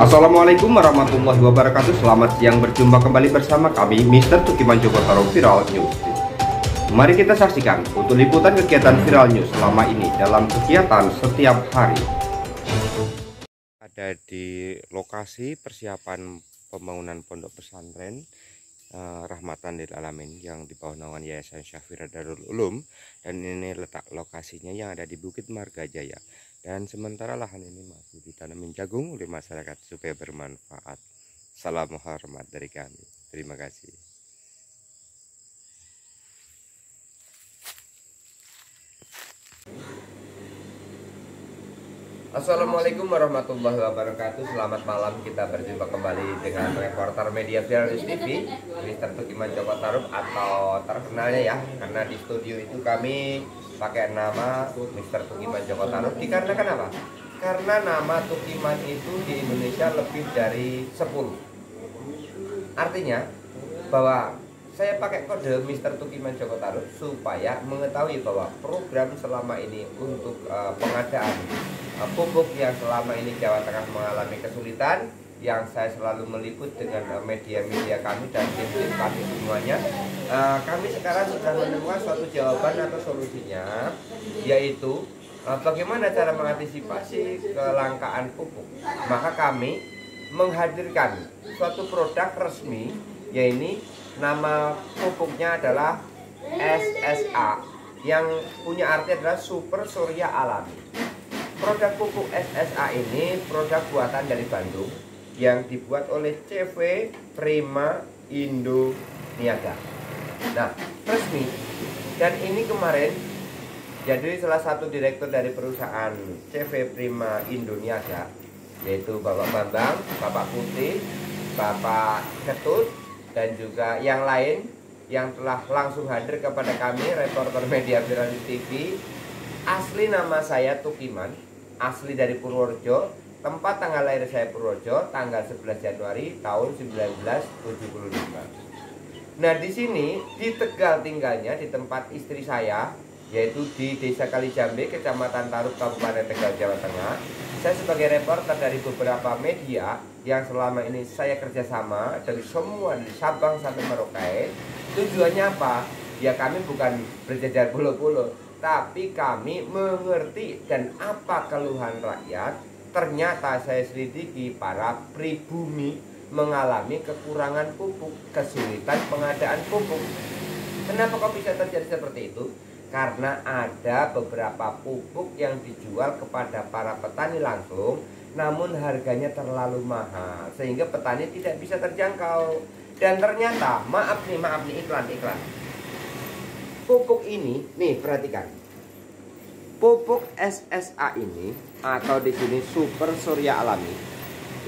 Assalamualaikum warahmatullahi wabarakatuh. Selamat siang, berjumpa kembali bersama kami Mr. Tukiman Joko Tarub Viral News. Mari kita saksikan untuk liputan kegiatan Viral News selama ini dalam kegiatan setiap hari. Ada di lokasi persiapan pembangunan pondok pesantren Rahmatan lil Alamin yang di bawah naungan Yayasan Syafira Darul Ulum, dan ini letak lokasinya yang ada di Bukit Margajaya. Dan sementara lahan ini masih ditanamin jagung oleh masyarakat supaya bermanfaat. Salam hormat dari kami. Terima kasih. Assalamualaikum warahmatullahi wabarakatuh. Selamat malam, kita berjumpa kembali dengan reporter media Viral News TV, Mr. Tukiman Joko Tarub, atau terkenalnya ya, karena di studio itu kami pakai nama Mr. Tukiman Joko Tarub. Dikarenakan apa? Karena nama Tukiman itu di Indonesia lebih dari 10. Artinya bahwa saya pakai kode Mr. Tukiman Joko Tarub supaya mengetahui bahwa program selama ini untuk pengadaan pupuk yang selama ini Jawa Tengah mengalami kesulitan, yang saya selalu meliput dengan media-media kami dan tim-tim kami semuanya. Kami sekarang sedang menemukan suatu jawaban atau solusinya, yaitu bagaimana cara mengantisipasi kelangkaan pupuk. Maka kami menghadirkan suatu produk resmi, yaitu nama pupuknya adalah SSA, yang punya arti adalah Super Surya Alami. Produk pupuk SSA ini produk buatan dari Bandung yang dibuat oleh CV Prima Indo Niaga. Nah, resmi. Dan ini kemarin jadi salah satu direktur dari perusahaan CV Prima Indo Niaga, yaitu Bapak Bambang, Bapak Putih, Bapak Ketut, dan juga yang lain yang telah langsung hadir kepada kami reporter media Viral News TV. Asli nama saya Tukiman, asli dari Purworejo, tempat tanggal lahir saya Purworejo, tanggal 11 Januari tahun 1975. Nah, di sini di Tegal tinggalnya, di tempat istri saya, yaitu di Desa Kalijambe, Kecamatan Tarub, Kabupaten Tegal, Jawa Tengah. Saya sebagai reporter dari beberapa media yang selama ini saya kerjasama dari semua, dari Sabang sampai Merauke. Tujuannya apa? Ya, kami bukan berjajar pulau-pulau, tapi kami mengerti dan apa keluhan rakyat. Ternyata saya selidiki para pribumi mengalami kekurangan pupuk, kesulitan pengadaan pupuk. Kenapa kok bisa terjadi seperti itu? Karena ada beberapa pupuk yang dijual kepada para petani langsung, namun harganya terlalu mahal sehingga petani tidak bisa terjangkau. Dan ternyata, maaf nih iklan. Pupuk ini, nih perhatikan. Pupuk SSA ini atau di sini Super Surya Alami,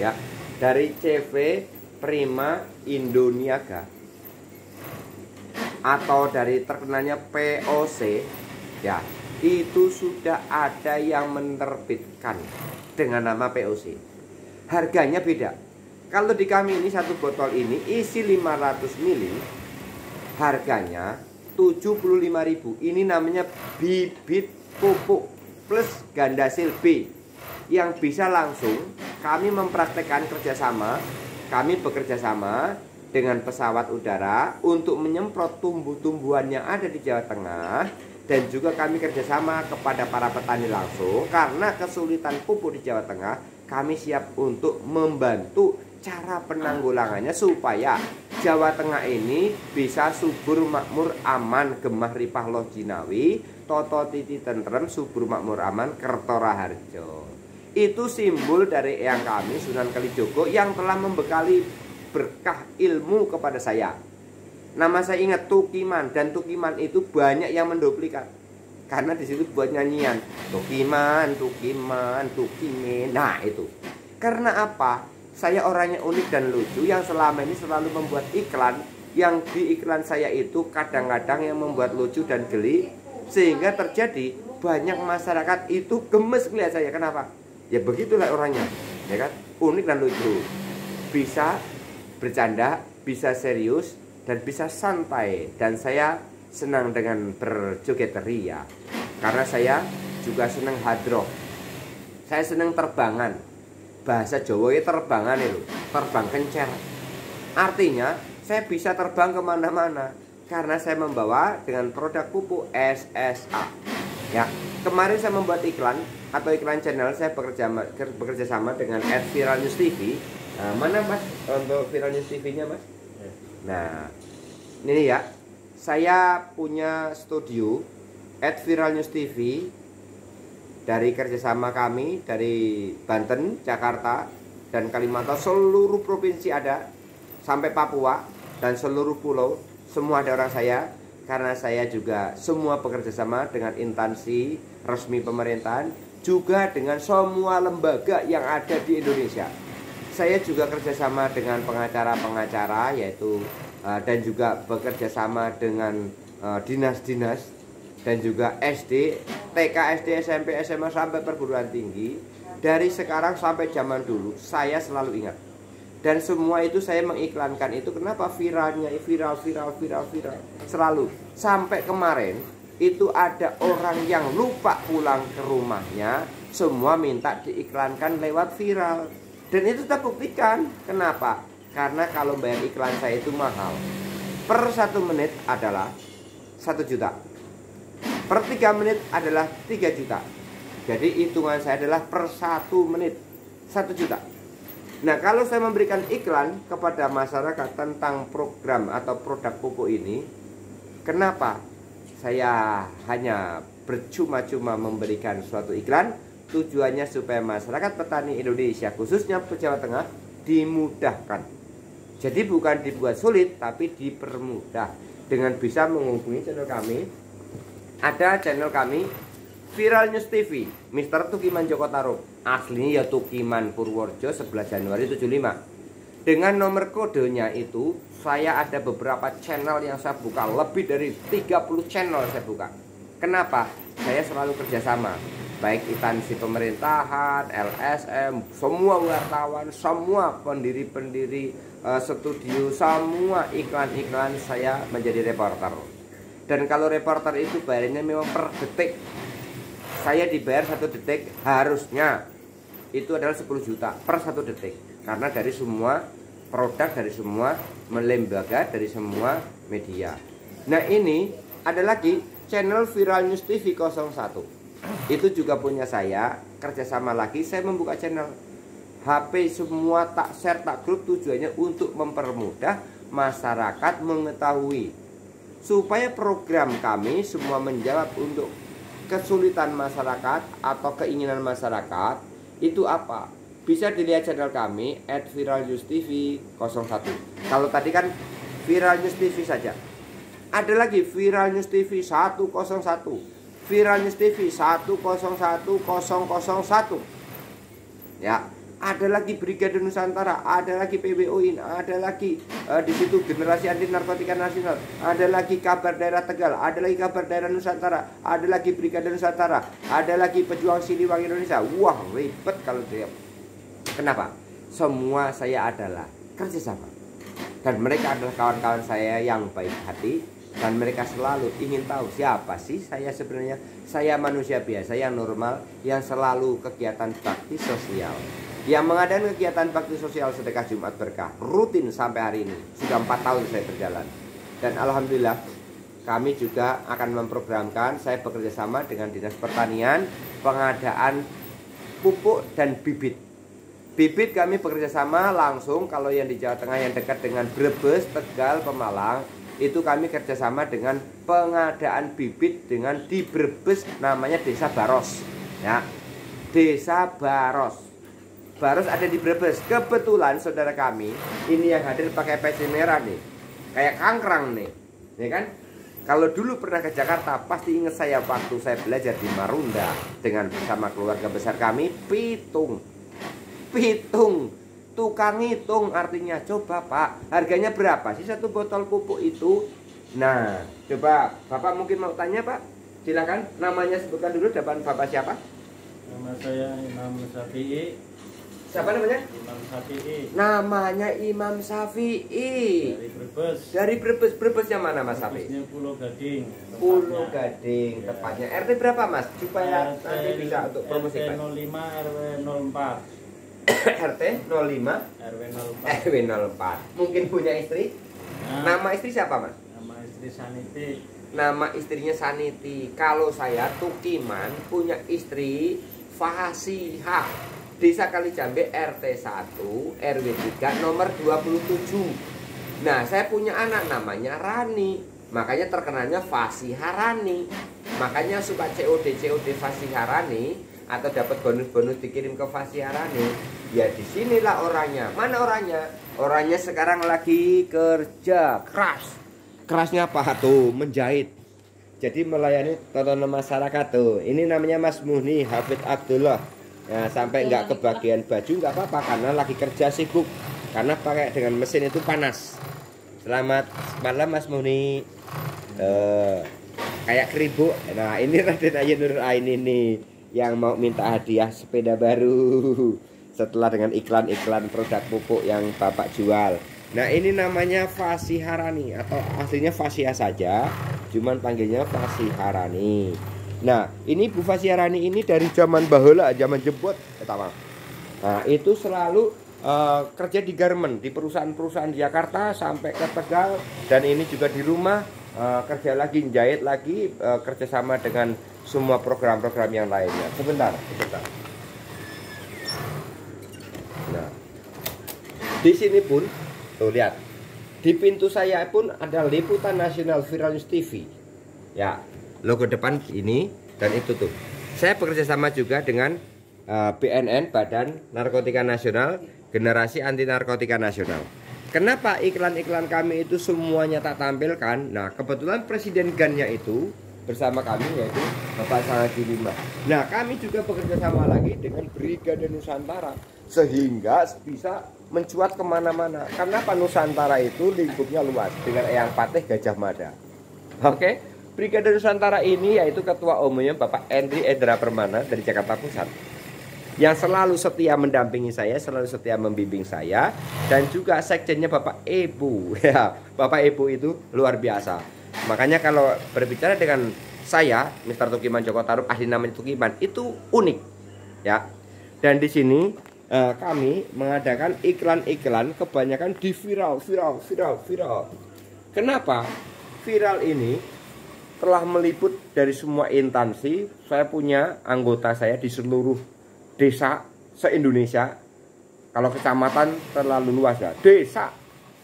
ya, dari CV Prima Indo Niaga, atau dari terkenalnya POC, ya, itu sudah ada yang menerbitkan dengan nama POC. Harganya beda. Kalau di kami ini satu botol ini isi 500 ml, harganya 75.000. Ini namanya bibit pupuk plus gandasil B, yang bisa langsung kami mempraktekkan kerjasama. Kami bekerja sama dengan pesawat udara untuk menyemprot tumbuh-tumbuhan yang ada di Jawa Tengah, dan juga kami kerjasama kepada para petani langsung. Karena kesulitan pupuk di Jawa Tengah, kami siap untuk membantu cara penanggulangannya supaya Jawa Tengah ini bisa subur, makmur, aman, gemah ripah loh jinawi, toto titi tentrem, subur, makmur, aman, Kerto Raharjo. Itu simbol dari eyang kami Sunan Kalijogo yang telah membekali berkah ilmu kepada saya. Nama saya ingat Tukiman, dan Tukiman itu banyak yang menduplikat karena di situ buat nyanyian Tukiman, Tukimin. Nah, itu karena apa? Saya orangnya unik dan lucu yang selama ini selalu membuat iklan, yang di iklan saya itu kadang-kadang yang membuat lucu dan geli, sehingga terjadi banyak masyarakat itu gemes melihat saya. Kenapa? Ya begitulah orangnya, ya kan? Unik dan lucu, bisa bercanda, bisa serius, dan bisa santai. Dan saya senang dengan berjoget ria, karena saya juga senang hadroh. Saya senang terbangan. bahasa Jawa itu terbangan itu, terbang kencer. Artinya saya bisa terbang kemana-mana karena saya membawa dengan produk pupuk SSA. Ya, kemarin saya membuat iklan atau iklan channel, saya bekerja sama dengan @viralnewstv. Nah, mana Mas untuk Viral News TV-nya Mas? Nah, ini ya, saya punya studio @viralnewstv dari kerjasama kami dari Banten, Jakarta, dan Kalimantan, seluruh provinsi ada, sampai Papua dan seluruh pulau, semua ada orang saya. Karena saya juga semua bekerja sama dengan instansi resmi pemerintahan, juga dengan semua lembaga yang ada di Indonesia. Saya juga kerjasama dengan pengacara-pengacara yaitu dan juga bekerja sama dengan dinas-dinas dan juga SD, TK, SD, SMP, SMA sampai perguruan tinggi. Dari sekarang sampai zaman dulu saya selalu ingat. Dan semua itu saya mengiklankan itu, kenapa viralnya, viral selalu. Sampai kemarin itu ada orang yang lupa pulang ke rumahnya, semua minta diiklankan lewat viral. Dan itu terbuktikan. Kenapa? Karena kalau bayar iklan saya itu mahal. Per 1 menit adalah 1 juta. Per 3 menit adalah 3 juta. Jadi hitungan saya adalah per 1 menit 1 juta. Nah, kalau saya memberikan iklan kepada masyarakat tentang program atau produk pupuk ini, kenapa saya hanya bercuma-cuma memberikan suatu iklan? Tujuannya supaya masyarakat petani Indonesia, khususnya Jawa Tengah, dimudahkan. Jadi bukan dibuat sulit, tapi dipermudah dengan bisa menghubungi channel kami. Ada channel kami Viral News TV, Mr. Tukiman Joko Tarub, aslinya ya Tukiman Purworejo, 11 Januari 75. Dengan nomor kodenya itu, saya ada beberapa channel yang saya buka, lebih dari 30 channel saya buka. Kenapa? Saya selalu kerjasama, baik instansi pemerintahan, LSM, semua wartawan, semua pendiri-pendiri studio, semua iklan-iklan saya menjadi reporter. Dan kalau reporter itu bayarnya memang per detik. Saya dibayar 1 detik, harusnya itu adalah 10 juta per 1 detik. Karena dari semua produk, dari semua lembaga, dari semua media. Nah, ini ada lagi channel Viral News TV 01. Itu juga punya saya, kerjasama lagi, saya membuka channel HP semua tak share, tak grup, tujuannya untuk mempermudah masyarakat mengetahui, supaya program kami semua menjawab untuk kesulitan masyarakat atau keinginan masyarakat. Itu apa? Bisa dilihat channel kami @viralnewstv 01. Kalau tadi kan Viral News TV saja. Ada lagi Viral News TV 101, Viral News TV 101001. Ya, ada lagi Brigade Nusantara, ada lagi PBOIN, ada lagi di situ Generasi Anti Narkotika Nasional, ada lagi Kabar Daerah Tegal, ada lagi Kabar Daerah Nusantara, ada lagi Brigade Nusantara, ada lagi Pejuang Siliwangi Indonesia. Wah, ribet kalau dia. Kenapa? Semua saya adalah kerjasama. Dan mereka adalah kawan-kawan saya yang baik hati. Dan mereka selalu ingin tahu siapa sih saya sebenarnya. Saya manusia biasa yang normal, yang selalu kegiatan bakti sosial, yang mengadakan kegiatan bakti sosial sedekah Jumat Berkah rutin sampai hari ini. Sudah 4 tahun saya berjalan. Dan alhamdulillah kami juga akan memprogramkan, saya bekerja sama dengan Dinas Pertanian, pengadaan pupuk dan bibit. Bibit kami bekerja sama langsung. Kalau yang di Jawa Tengah yang dekat dengan Brebes, Tegal, Pemalang, itu kami kerjasama dengan pengadaan bibit dengan di Brebes, namanya Desa Baros. Ya, Desa Baros. Baros ada di Brebes. Kebetulan saudara kami ini yang hadir pakai peci merah nih, kayak kangkrang nih, ya kan? Kalau dulu pernah ke Jakarta, pasti ingat saya waktu saya belajar di Marunda dengan bersama keluarga besar kami, pitung, tukang hitung. Artinya, coba Pak, harganya berapa sih satu botol pupuk itu? Nah, coba Bapak mungkin mau tanya Pak, silakan. Namanya sebutkan dulu, depan Bapak siapa? Nama saya Imam Syafi'i. Siapa namanya? Imam Syafi'i. Namanya Imam Syafi'i. Dari Brebes. Dari Brebes. Brebes yang mana Mas Syafi'i? Brebesnya Pulau Gading. Pulau Gading, Ya. Tepatnya. RT berapa Mas? Supaya nanti bisa untuk promosi Mas. RT 05 RW 04. RT 05 RW 04. RW 04. Mungkin punya istri? Nama istri siapa, Mas? Nama istri Saniti. Nama istrinya Saniti. Kalau saya Tukiman punya istri Fasihah. Desa Kalijambe RT 1 RW 3 nomor 27. Nah, saya punya anak namanya Rani. Makanya terkenalnya Fasihah Rani. Makanya suka COD Fasihah Rani atau dapat bonus-bonus dikirim ke Fasihah Rani. Ya disinilah orangnya. Mana orangnya? Orangnya sekarang lagi kerja keras. Kerasnya apa tuh? Menjahit. Jadi melayani tontonan masyarakat tuh. Ini namanya Mas Muhni Hafid Abdullah. Nah, sampai nggak kebagian baju nggak apa-apa karena lagi kerja sibuk. Karena pakai dengan mesin itu panas. Selamat malam Mas Muhni. Kayak keribuk. Nah, ini Raden Ayu Nur Ain ini yang mau minta hadiah sepeda baru setelah dengan iklan-iklan produk pupuk yang Bapak jual. Nah, ini namanya Fasihah Rani atau aslinya Fasihah saja, cuman panggilnya Fasihah Rani. Nah, ini Bu Fasihah Rani ini dari zaman baheula, zaman jebot, pertama. Nah, itu selalu kerja di garmen, di perusahaan-perusahaan di Jakarta sampai ke Tegal, dan ini juga di rumah kerja lagi, jahit lagi, kerjasama dengan semua program-program yang lainnya. Sebentar. Nah, di sini pun, tuh lihat, di pintu saya pun ada liputan nasional Viral News TV. Ya, logo depan ini dan itu tuh. Saya bekerja sama juga dengan BNN, Badan Narkotika Nasional, Generasi Anti Narkotika Nasional. Kenapa iklan-iklan kami itu semuanya tak tampilkan? Nah, kebetulan Presiden GAN-nya itu bersama kami yaitu Bapak Sanadi Lima. Nah, kami juga bekerja sama lagi dengan Brigade Nusantara sehingga bisa mencuat kemana-mana. Karena Nusantara itu lingkupnya luas dengan Eyang Patih Gajah Mada. Oke, Brigade Nusantara ini yaitu Ketua Umumnya Bapak Endri Edra Permana dari Jakarta Pusat, yang selalu setia mendampingi saya, selalu setia membimbing saya, dan juga sekjennya Bapak Ebu. Ya, Bapak Ebu itu luar biasa. Makanya kalau berbicara dengan saya, Mr. Tukiman Joko Tarub, ahli namanya Tukiman, itu unik, ya. Dan di sini kami mengadakan iklan-iklan kebanyakan di viral. Kenapa? Viral ini telah meliput dari semua instansi. Saya punya anggota saya di seluruh desa se-Indonesia. Kalau kecamatan terlalu luas ya. Desa,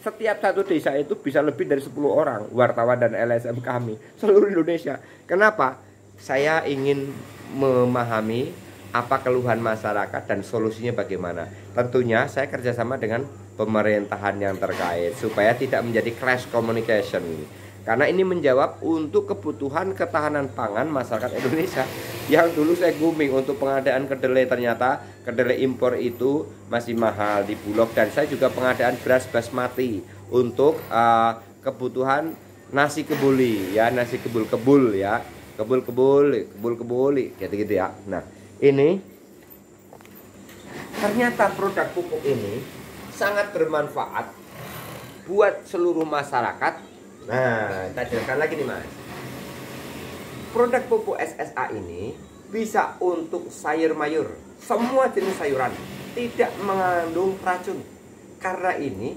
setiap satu desa itu bisa lebih dari 10 orang wartawan dan LSM kami seluruh Indonesia. Kenapa? Saya ingin memahami apa keluhan masyarakat dan solusinya bagaimana. Tentunya saya kerjasama dengan pemerintahan yang terkait supaya tidak menjadi clash communication. Karena ini menjawab untuk kebutuhan ketahanan pangan masyarakat Indonesia. Yang dulu saya booming untuk pengadaan kedelai, ternyata kedelai impor itu masih mahal di Bulog. Dan saya juga pengadaan beras basmati untuk kebutuhan nasi kebuli ya, nasi kebul ya, kebul gitu ya. Nah, ini ternyata produk pupuk ini sangat bermanfaat buat seluruh masyarakat. Nah, kita jelaskan lagi nih Mas. Produk pupuk SSA ini bisa untuk sayur mayur, semua jenis sayuran, tidak mengandung racun. Karena ini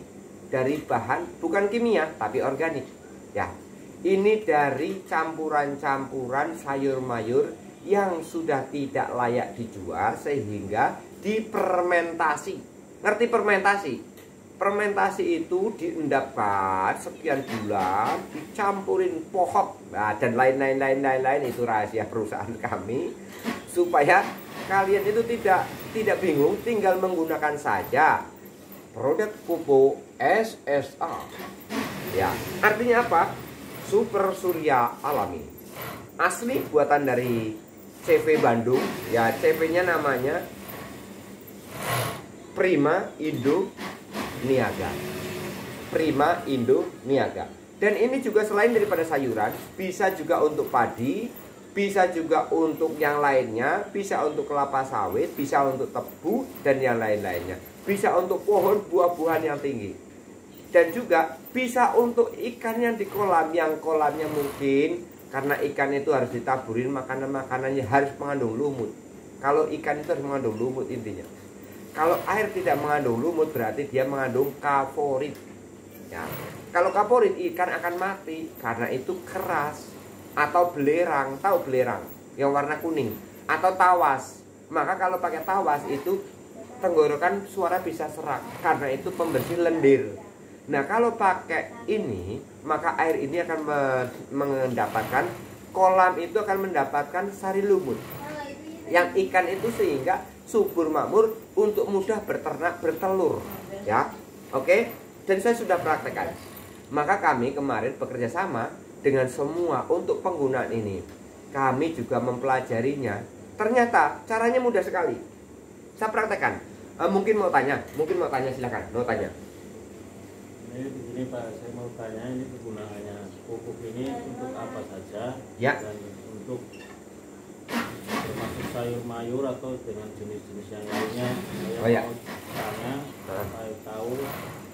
dari bahan bukan kimia tapi organik. Ya, ini dari campuran-campuran sayur mayur yang sudah tidak layak dijual sehingga difermentasi. Ngerti fermentasi? Fermentasi itu diendapkan sekian bulan, dicampurin pohon, nah, dan lain-lain itu rahasia perusahaan kami, supaya kalian itu tidak bingung, tinggal menggunakan saja produk pupuk SSA. Ya, artinya apa? Super surya alami, asli buatan dari CV Bandung. Ya, CV-nya namanya Prima Indo Niaga. Prima Indo Niaga. Dan ini juga selain daripada sayuran, bisa juga untuk padi, bisa juga untuk yang lainnya, bisa untuk kelapa sawit, bisa untuk tebu dan yang lain-lainnya. Bisa untuk pohon buah-buahan yang tinggi. Dan juga bisa untuk ikan yang di kolam, yang kolamnya mungkin karena ikan itu harus ditaburin makanan-makanannya harus mengandung lumut. Kalau ikan itu harus mengandung lumut intinya. Kalau air tidak mengandung lumut berarti dia mengandung kaporit. Ya. Kalau kaporit ikan akan mati karena itu keras. Atau belerang, tahu belerang yang warna kuning, atau tawas. Maka kalau pakai tawas itu tenggorokan suara bisa serak karena itu pembersih lendir. Nah kalau pakai ini maka air ini akan mendapatkan kolam itu akan mendapatkan sari lumut yang ikan itu sehingga subur makmur untuk mudah berternak bertelur ya. Oke, dan saya sudah praktekkan. Maka kami kemarin bekerja sama dengan semua untuk penggunaan ini. Kami juga mempelajarinya. Ternyata caranya mudah sekali. Saya praktekkan. Mungkin mau tanya silakan. Mau tanya. Ini Pak, saya mau tanya ini kegunaannya pupuk ini untuk apa saja? Ya. Dan untuk termasuk sayur mayur atau dengan jenis-jenis yang lainnya. Saya mau tanya, saya tahu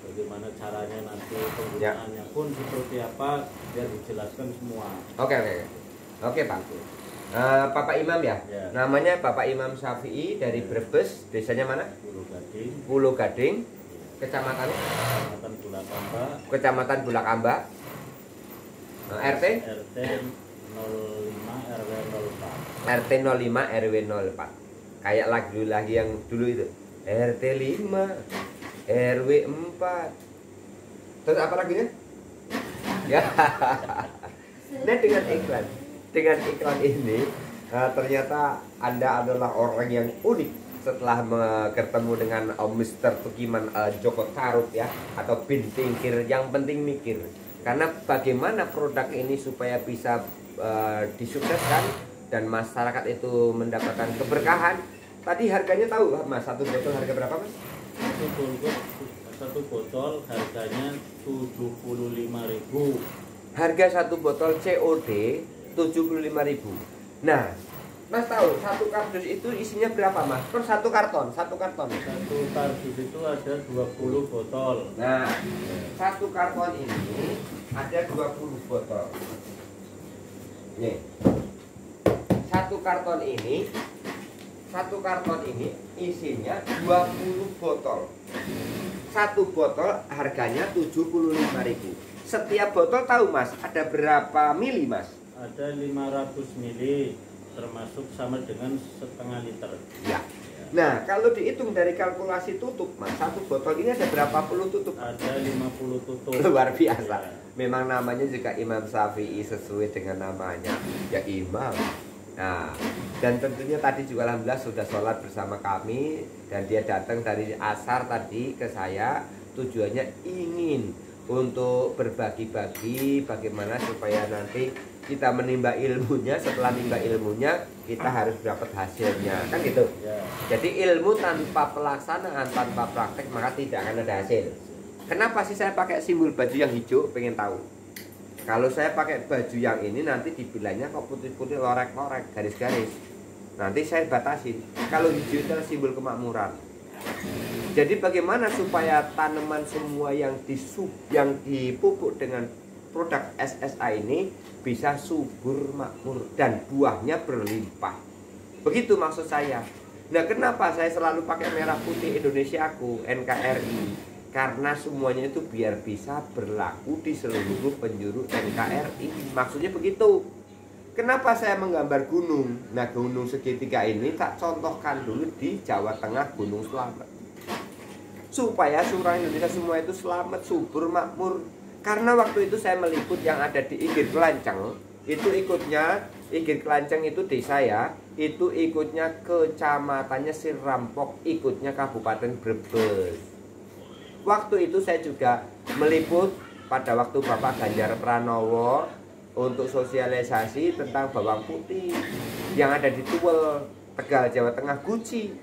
bagaimana caranya nanti penggunaannya pun seperti apa biar dijelaskan semua. Oke Pak. Bapak Imam ya? Namanya Bapak Imam Syafi'i dari Brebes. Desanya mana? Pulau Gading. Kecamatannya? Kecamatan Bulakamba. RT 05 RW 04. Kayak lagu lagi yang dulu itu. RT 5 RW 4. Terus apa lagunya? Ya. Nah dengan iklan ini ternyata Anda adalah orang yang unik. Setelah ketemu dengan Mr. Tukiman Joko Tarub ya, atau Bintingkir, yang penting mikir. Karena bagaimana produk ini supaya bisa disukseskan dan masyarakat itu mendapatkan keberkahan. Tadi harganya tahu Mas, satu botol harga berapa Mas? Satu botol harganya 75.000. Harga satu botol COD 75.000. Nah, Mas tahu satu kardus itu isinya berapa Mas? Per satu karton. Satu kardus itu ada 20 botol. Nah, satu karton ini ada 20 botol. Nih. Satu karton ini isinya 20 botol. Satu botol harganya 75.000. Setiap botol tahu Mas, ada berapa mili Mas? Ada 500 mili. Termasuk sama dengan setengah liter. Ya. Nah, kalau dihitung dari kalkulasi tutup, Mas, satu botol ini ada berapa puluh tutup? Ada 50 tutup. Luar biasa. Ya. Memang namanya juga Imam Syafi'i sesuai dengan namanya, ya Imam. Nah, dan tentunya tadi juga alhamdulillah sudah sholat bersama kami dan dia datang dari asar tadi ke saya. Tujuannya ingin untuk berbagi-bagi bagaimana supaya nanti kita menimba ilmunya, setelah menimba ilmunya kita harus dapat hasilnya, kan gitu ya. Jadi ilmu tanpa pelaksanaan, tanpa praktek maka tidak akan ada hasil. Kenapa sih saya pakai simbol baju yang hijau? Pengen tahu. Kalau saya pakai baju yang ini nanti dibilangnya kok putih-putih, lorek-lorek, garis-garis. Nanti saya batasin. Kalau hijau itu adalah simbol kemakmuran. Jadi bagaimana supaya tanaman semua yang dipupuk dengan produk SSA ini bisa subur makmur dan buahnya berlimpah. Begitu maksud saya. Nah, kenapa saya selalu pakai merah putih Indonesiaku, NKRI? Karena semuanya itu biar bisa berlaku di seluruh penjuru NKRI. Maksudnya begitu. Kenapa saya menggambar gunung? Nah, gunung segitiga ini tak contohkan dulu di Jawa Tengah, Gunung Slamet. Supaya seluruh Indonesia semua itu selamat, subur, makmur. Karena waktu itu saya meliput yang ada di Igir Kelanceng, itu ikutnya Igir Kelanceng itu desa ya, itu ikutnya kecamatannya Sirampok, ikutnya Kabupaten Brebes. Waktu itu saya juga meliput pada waktu Bapak Ganjar Pranowo untuk sosialisasi tentang bawang putih yang ada di Tuwel, Tegal, Jawa Tengah, Guci.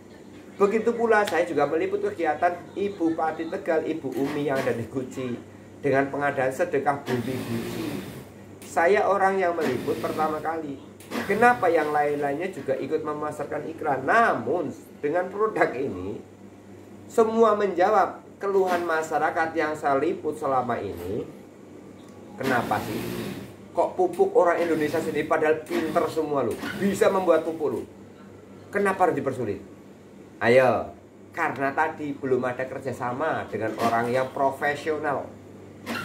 Begitu pula saya juga meliput kegiatan Ibu Pati Tegal, Ibu Umi yang ada di Guci dengan pengadaan sedekah bumi Guci. Saya orang yang meliput pertama kali. Kenapa yang lain-lainnya juga ikut memasarkan iklan? Namun dengan produk ini semua menjawab keluhan masyarakat yang saya liput selama ini. Kenapa sih? Kok pupuk orang Indonesia sendiri padahal pinter semua lu, bisa membuat pupuk lu. Kenapa harus dipersulit? Ayo, karena tadi belum ada kerjasama dengan orang yang profesional.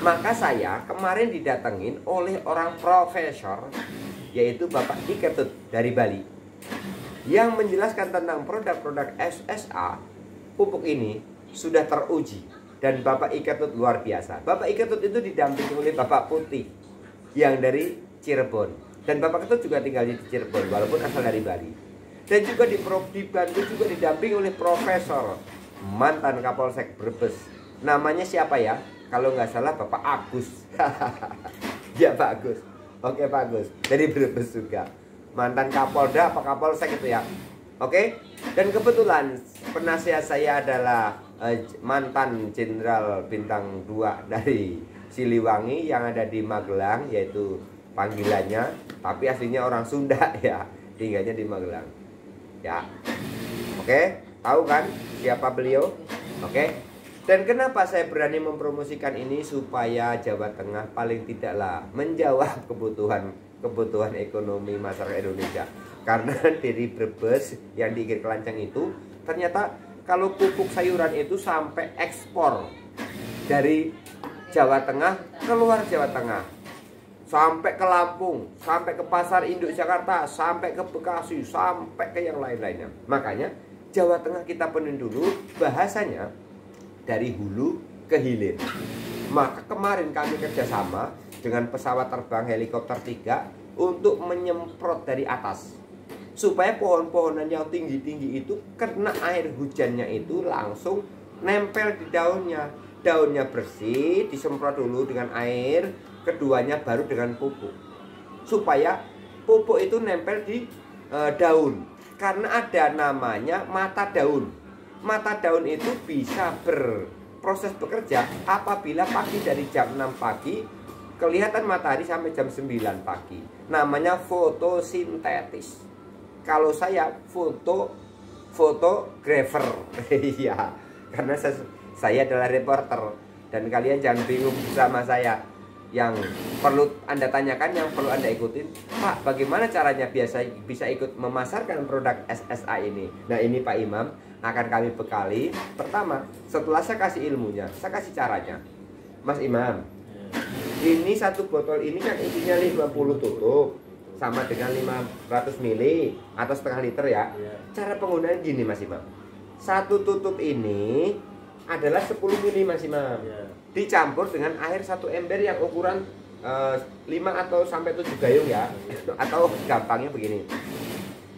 Maka saya kemarin didatengin oleh orang profesor, yaitu Bapak Iketut dari Bali, yang menjelaskan tentang produk-produk SSA. Pupuk ini sudah teruji dan Bapak Iketut luar biasa. Bapak Iketut itu didampingi oleh Bapak Putih yang dari Cirebon, dan Bapak Ketut juga tinggal di Cirebon walaupun asal dari Bali. Dan juga dibantu juga didampingi oleh profesor mantan Kapolsek Brebes. Namanya siapa ya? Kalau nggak salah Bapak Agus. Ya Pak Agus. Oke Pak Agus. Dari Brebes juga. Mantan Kapolda apa Kapolsek itu ya. Oke. Dan kebetulan penasihat saya adalah mantan Jenderal Bintang 2 dari Siliwangi yang ada di Magelang, yaitu panggilannya, tapi aslinya orang Sunda ya, tinggalnya di Magelang. Ya. Oke, tahu kan siapa beliau? Oke. Dan kenapa saya berani mempromosikan ini? Supaya Jawa Tengah paling tidaklah menjawab kebutuhan ekonomi masyarakat Indonesia. Karena dari Brebes yang di Kelanceng itu ternyata kalau pupuk sayuran itu sampai ekspor dari Jawa Tengah keluar Jawa Tengah, sampai ke Lampung, sampai ke pasar induk Jakarta, sampai ke Bekasi, sampai ke yang lain-lainnya. Makanya Jawa Tengah kita penuhi dulu, bahasanya dari hulu ke hilir. Maka kemarin kami kerjasama dengan pesawat terbang helikopter 3 untuk menyemprot dari atas, supaya pohon-pohonan yang tinggi-tinggi itu kena air hujannya itu langsung nempel di daunnya. Daunnya bersih, disemprot dulu dengan air, keduanya baru dengan pupuk, supaya pupuk itu nempel di daun. Karena ada namanya mata daun. Mata daun itu bisa berproses bekerja apabila pagi dari jam 6 pagi kelihatan matahari sampai jam 9 pagi. Namanya fotosintetis. Kalau saya fotografer. Iya, karena saya adalah reporter. Dan kalian jangan bingung sama saya. Yang perlu Anda tanyakan, yang perlu Anda ikutin, Pak, bagaimana caranya bisa ikut memasarkan produk SSA ini? Nah, ini Pak Imam akan kami bekali. Pertama, setelah saya kasih ilmunya, saya kasih caranya. Mas Imam, ini satu botol ini kan isinya 50 tutup, sama dengan 500 ml atau setengah liter ya. Cara penggunaan gini Mas Imam. Satu tutup ini adalah 10 ml Mas Imam. Dicampur dengan air 1 ember yang ukuran 5 atau sampai 7 gayung ya. Atau gampangnya begini.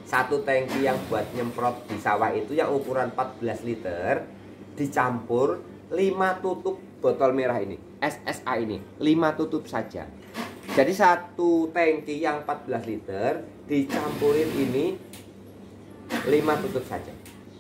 Satu tangki yang buat nyemprot di sawah itu yang ukuran 14 liter dicampur 5 tutup botol merah ini, SSA ini, 5 tutup saja. Jadi satu tangki yang 14 liter dicampurin ini 5 tutup saja.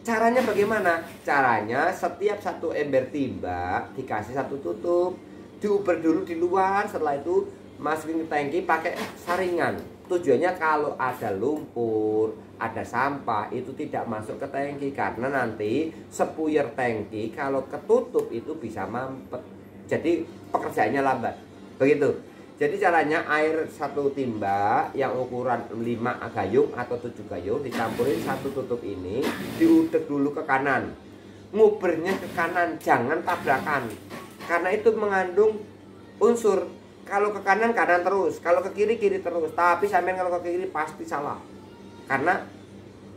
Caranya bagaimana? Caranya setiap satu ember timba dikasih satu tutup, diuber dulu di luar, setelah itu masukin ke tangki pakai saringan. Tujuannya kalau ada lumpur, ada sampah itu tidak masuk ke tangki, karena nanti sepuyer tangki kalau ketutup itu bisa mampet. Jadi pekerjaannya lambat. Begitu. Jadi caranya air satu timba yang ukuran 5 gayung atau 7 gayung dicampurin satu tutup ini, diudek dulu ke kanan. Ngubernya ke kanan, jangan tabrakan. Karena itu mengandung unsur kalau ke kanan kanan terus, kalau ke kiri kiri terus. Tapi sampean kalau ke kiri pasti salah. Karena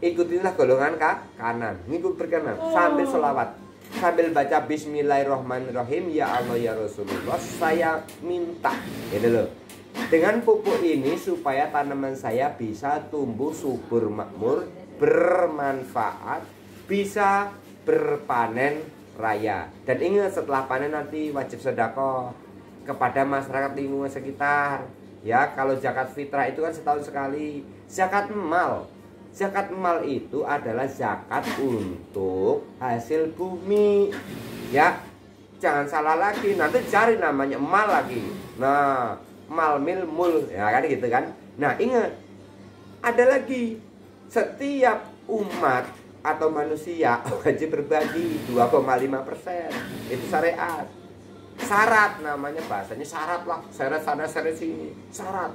ikutilah golongan ke kanan, ngikut berkenan sambil selawat. Sambil baca Bismillahirrahmanirrahim, ya Allah ya Rasulullah, saya minta gitu loh, dengan pupuk ini supaya tanaman saya bisa tumbuh subur makmur, bermanfaat, bisa berpanen raya. Dan ingat, setelah panen nanti wajib sedekah kepada masyarakat lingkungan sekitar ya. Kalau zakat fitrah itu kan setahun sekali. Zakat mal, zakat mal itu adalah zakat untuk hasil bumi ya. Jangan salah lagi, nanti cari namanya mal lagi. Nah, mal mil mul ya kan gitu kan. Nah, ingat, ada lagi, setiap umat atau manusia wajib berbagi 2,5%. Itu syariat. Syarat namanya, bahasanya syarat lah. Syarat sana syarat sini, syarat.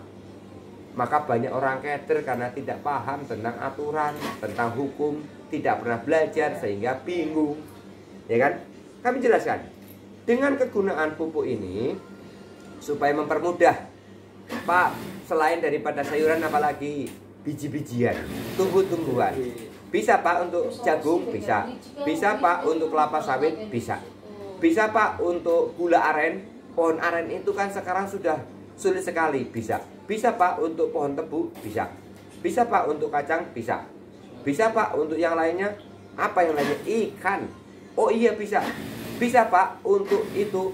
Maka banyak orang keder karena tidak paham tentang aturan, tentang hukum, tidak pernah belajar sehingga bingung. Ya kan? Kami jelaskan. Dengan kegunaan pupuk ini supaya mempermudah, Pak, selain daripada sayuran apalagi biji-bijian, tumbuh-tumbuhan. Bisa Pak untuk jagung, bisa. Bisa Pak untuk kelapa sawit, bisa. Bisa Pak untuk gula aren. Pohon aren itu kan sekarang sudah sulit sekali, bisa. Bisa Pak untuk pohon tebu, bisa. Bisa Pak untuk kacang, bisa. Bisa Pak untuk yang lainnya. Apa yang lainnya? Ikan. Oh iya bisa. Bisa Pak untuk itu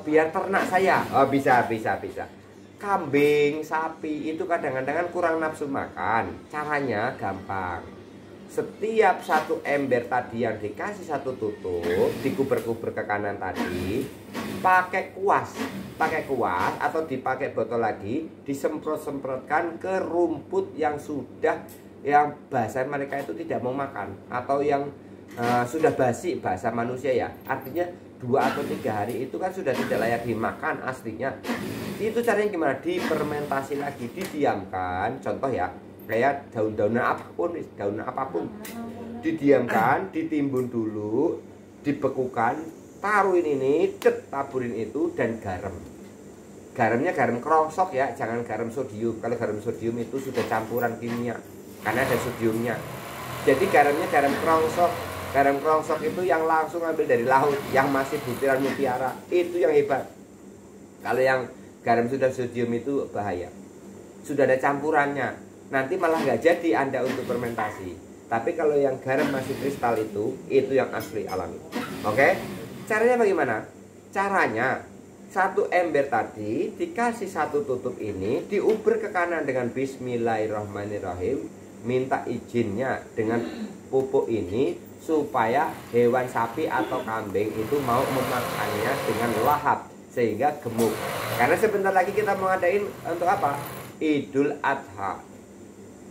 biar ternak saya. Oh bisa. Kambing, sapi itu kadang-kadang kurang nafsu makan. Caranya gampang. Setiap satu ember tadi yang dikasih satu tutup, dikuber-kuber ke kanan tadi, pakai kuas atau dipakai botol lagi, disemprot-semprotkan ke rumput yang sudah, yang bahasa mereka itu tidak mau makan, atau yang sudah basi bahasa manusia ya, artinya 2 atau 3 hari itu kan sudah tidak layak dimakan aslinya. Itu caranya gimana? Difermentasi lagi, didiamkan, contoh ya, kayak daun-daunan apapun, didiamkan, ditimbun dulu, dibekukan, taruhin ini, taburin itu, dan garamnya garam krongsok ya, jangan garam sodium. Kalau garam sodium itu sudah campuran kimia karena ada sodiumnya. Jadi garamnya garam krongsok itu yang langsung ambil dari laut, yang masih butiran mutiara, itu yang hebat. Kalau yang garam sudah sodium itu bahaya, sudah ada campurannya, nanti malah nggak jadi Anda untuk fermentasi. Tapi kalau yang garam masih kristal itu yang asli alami. Oke? Caranya bagaimana? Caranya, satu ember tadi dikasih satu tutup ini, diuber ke kanan dengan bismillahirrahmanirrahim, minta izinnya dengan pupuk ini supaya hewan sapi atau kambing itu mau memakannya dengan lahap sehingga gemuk. Karena sebentar lagi kita mau ngadain untuk apa? Idul Adha.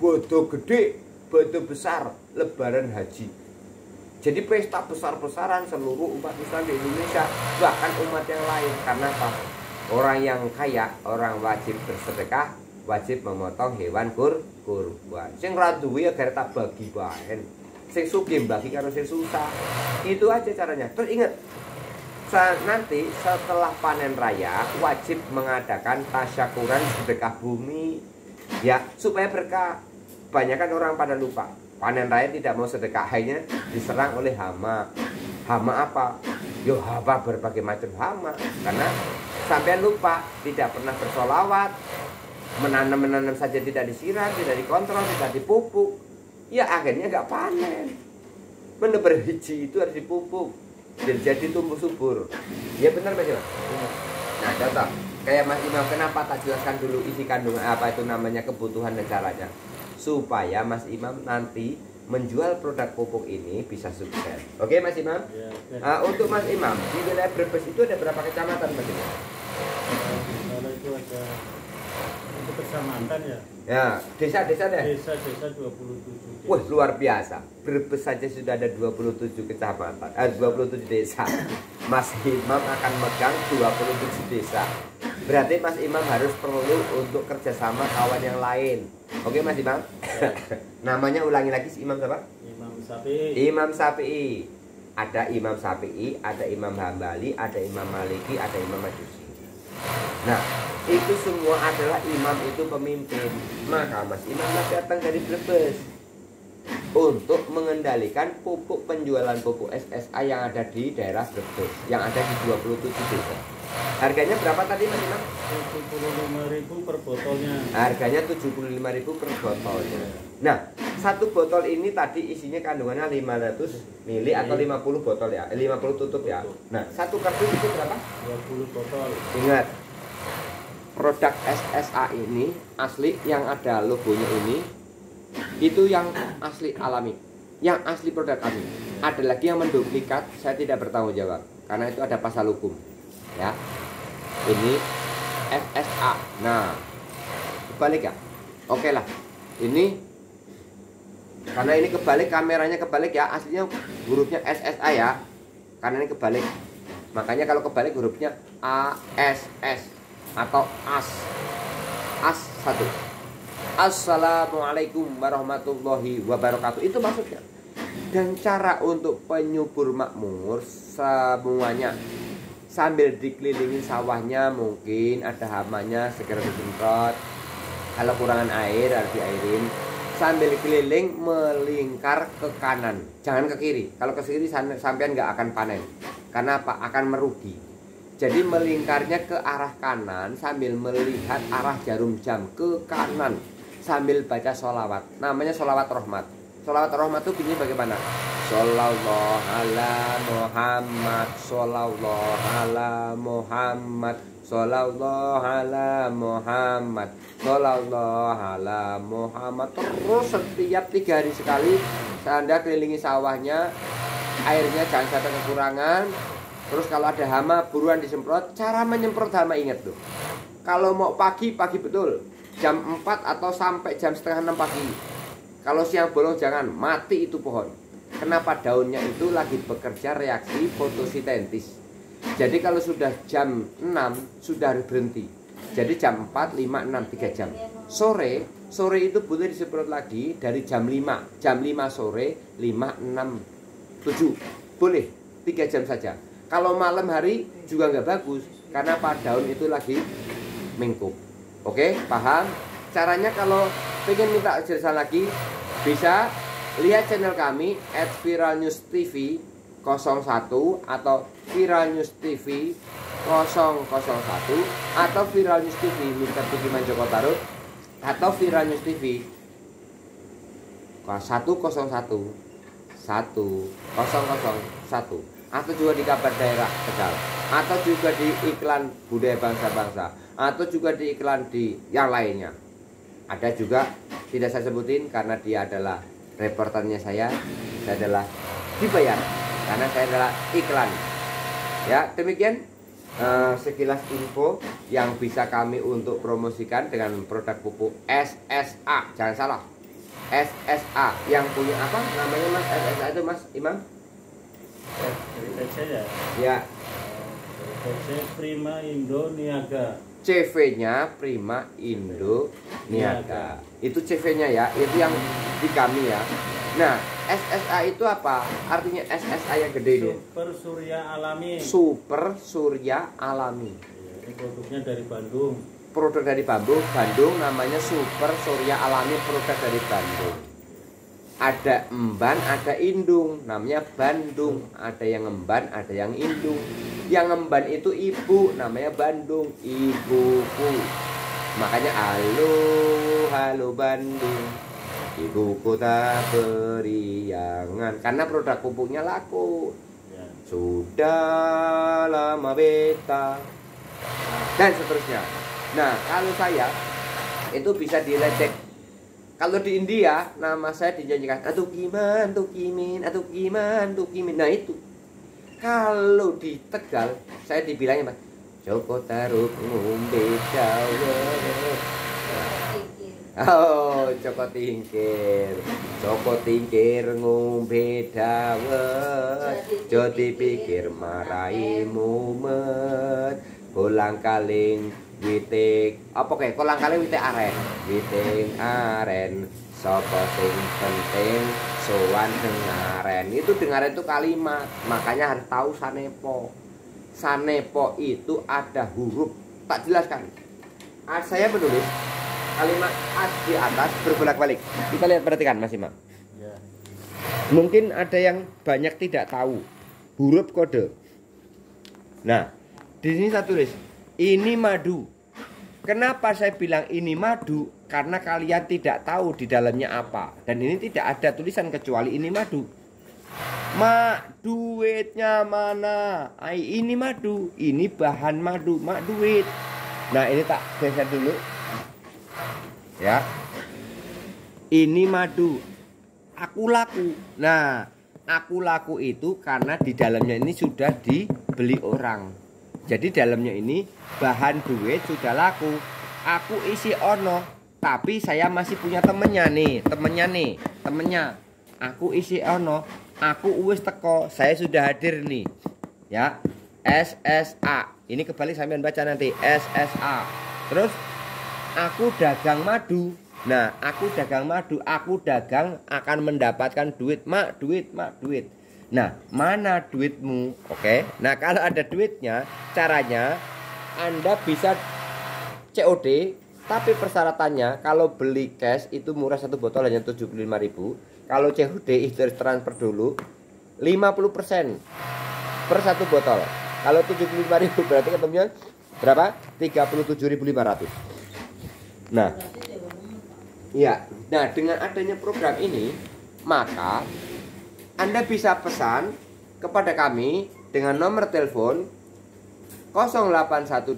Bodo gede, bodo besar, lebaran haji. Jadi pesta besar-besaran seluruh umat Islam di Indonesia, bahkan umat yang lain. Karena apa? Orang yang kaya, orang wajib bersedekah, wajib memotong hewan kurban. Sing ra duwe ya gara tak bagi bahen. Sing sugih bagi karo sing susah. Itu aja caranya. Terus ingat, nanti setelah panen raya wajib mengadakan tasyakuran sedekah bumi. Ya, supaya berkah. Kebanyakan orang pada lupa. Panen raya tidak mau sedekah, akhirnya diserang oleh hama. Hama apa? Yo hama, berbagai macam hama. Karena sampai lupa, tidak pernah bersolawat, menanam saja tidak disiram, tidak dikontrol, tidak dipupuk. Ya akhirnya nggak panen. Menebar biji itu harus dipupuk, jadi tumbuh subur. Ya benar Mas Imam. Nah contoh, kayak Mas Imam, kenapa tak jelaskan dulu isi kandungan apa itu namanya, kebutuhan dan caranya, supaya Mas Imam nanti menjual produk pupuk ini bisa sukses. Oke Mas Imam? Ya, okay. Untuk Mas Imam, di wilayah Brebes itu ada berapa kecamatan Mas Imam? Kalau itu ada untuk kecamatan ya? Ya, desa-desa deh? Desa-desa 27 desa. Wah luar biasa, Brebes saja sudah ada 27 kecamatan, 27 desa. Mas Imam akan megang 27 desa. Berarti Mas Imam harus perlu untuk kerjasama kawan yang lain. Oke Mas Imam? Ya. Namanya ulangi lagi, si Imam siapa? Imam Syafi'i. Imam Syafi'i. Ada Imam Syafi'i, ada Imam Hambali, ada Imam Maliki, ada Imam Majusi. Nah, itu semua adalah imam itu pemimpin. Maka Mas Imam datang dari Brebes untuk mengendalikan pupuk, penjualan pupuk SSA yang ada di daerah Brebes, yang ada di 27 desa. Harganya berapa tadi Mas Imam? 75.000 per botolnya. Harganya 75.000 per botolnya. Nah, satu botol ini tadi isinya kandungannya 500 ml atau 50 botol ya, 50 tutup ya. Nah, satu kardus itu berapa? 20 botol. Ingat, produk SSA ini asli, yang ada logonya ini itu yang asli alami, yang asli produk kami. Ada lagi yang menduplikat, saya tidak bertanggung jawab karena itu ada pasal hukum ya. Ini SSA. Nah, kebalik ya. Oke lah, ini karena ini kebalik, kameranya kebalik ya, aslinya hurufnya SSA ya, karena ini kebalik, makanya kalau kebalik hurufnya ASS atau as 1. Assalamualaikum warahmatullahi wabarakatuh, itu maksudnya. Dan cara untuk penyubur makmur semuanya sambil dikelilingi sawahnya, mungkin ada hamanya segera disemprot. Kalau kurangan air harus diairin. Sambil keliling melingkar ke kanan, jangan ke kiri. Kalau ke kiri sampean nggak akan panen. Karena apa? Akan merugi. Jadi melingkarnya ke arah kanan sambil melihat arah jarum jam ke kanan sambil baca sholawat. Namanya sholawat rahmat. Sholawat rahmat itu bunyinya bagaimana? Shollallahu ala Muhammad, Shollallahu ala Muhammad, Shollallahu ala Muhammad, Shollallahu ala Muhammad. Terus setiap 3 hari sekali Anda kelilingi sawahnya, airnya jangan sampai kekurangan. Terus kalau ada hama buruan disemprot. Cara menyemprot hama ingat tuh. Kalau mau pagi betul, jam 4 atau sampai jam setengah 6 pagi. Kalau siang bolong jangan, mati itu pohon. Kenapa? Daunnya itu lagi bekerja reaksi fotosintesis. Jadi kalau sudah jam 6 sudah harus berhenti. Jadi jam 4, 5, 6, 3 jam. Sore itu boleh disemprot lagi dari jam 5. Jam 5 sore, 5, 6, 7. Boleh, 3 jam saja. Kalau malam hari juga nggak bagus. Karena pada daun itu lagi mengkup. Oke, paham? Caranya kalau pengen minta jelasan lagi, bisa lihat channel kami @viralnewstv 01 atau Viral News TV 001 atau Viral News TV Mr. Tukiman Joko Tarub atau Viral News TV 101 1001 atau juga di kabar daerah Tegal atau juga di iklan budaya bangsa-bangsa atau juga di iklan di yang lainnya. Ada juga tidak saya sebutin karena dia adalah reporternya saya adalah dibayar karena saya adalah iklan. Ya, demikian sekilas info yang bisa kami untuk promosikan dengan produk pupuk SSA. Jangan salah, SSA yang punya apa namanya Mas? SSA itu Mas Imam? Dari saya Ya. dari Prima Indo Niaga. CV-nya Prima Indo Niaga. Itu CV-nya ya, itu yang di kami ya. Nah, SSA itu apa? Artinya SSA yang gede ini. Super Surya Alami. Super Surya Alami. Ini produknya dari Bandung. Produk dari Bandung namanya Super Surya Alami, produk dari Bandung. Ada emban, ada indung, namanya Bandung. Ada yang emban, ada yang indung. Yang emban itu ibu, namanya Bandung, ibuku. Makanya halo Bandung, ibuku tak beriangan. Karena produk pupuknya laku. Ya. Sudah lama beta dan seterusnya. Nah, kalau saya itu bisa dilecek. Kalau di India nama saya dinyanyikan Atukiman, Tukimin, Atukiman, Tukimin. Nah itu. Kalau di Tegal saya dibilangnya Mas Joko Tarub ngombe dawet. Oh, Joko Tingkir ngombe dawet. Jo dipikir marai mumet. Kolang kaling witik apa kayak kolang kaling witik aren sapa sing penting sowan dengaren. Itu dengaren itu kalimat, makanya harus tahu sanepo itu ada huruf. Tak jelaskan, saya menulis kalimat as di atas berbolak-balik. Kita lihat, perhatikan Mas Imam ya. Mungkin ada yang banyak tidak tahu huruf kode. Nah, di sini saya tulis ini madu. Kenapa saya bilang ini madu? Karena kalian tidak tahu di dalamnya apa. Dan ini tidak ada tulisan kecuali ini madu. Duitnya mana? Ini madu. Ini bahan madu. Duit. Nah, ini tak geser dulu. Ya. Ini madu. Aku laku. Nah, aku laku itu karena di dalamnya ini sudah dibeli orang. Jadi dalamnya ini bahan duit sudah laku. Aku isi ono, tapi saya masih punya temennya. Aku isi ono, aku wis teko, saya sudah hadir nih. Ya, SSA. Ini kebalik sampean baca nanti, SSA. Terus aku dagang madu. Nah, aku dagang madu, aku dagang akan mendapatkan duit, mak, duit, mak, duit. Nah, mana duitmu? Oke. Nah, kalau ada duitnya, caranya Anda bisa COD, tapi persyaratannya kalau beli cash itu murah, satu botol hanya 75.000. Kalau COD itu harus transfer dulu 50% per satu botol. Kalau 75.000 berarti ketemunya berapa? 37.500. Nah, iya. Nah, dengan adanya program ini, maka Anda bisa pesan kepada kami dengan nomor telepon 0812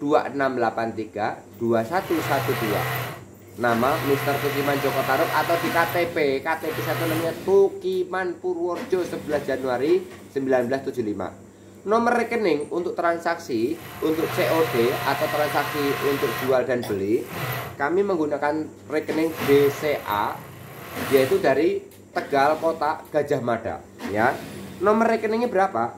2683 2112. Nama Mr. Tukiman Joko Tarub atau di KTP satu namanya Tukiman Purworejo 11 Januari 1975. Nomor rekening untuk transaksi, untuk COD atau transaksi untuk jual dan beli, kami menggunakan rekening BCA, yaitu dari Tegal Kota Gajah Mada, ya. Nomor rekeningnya berapa?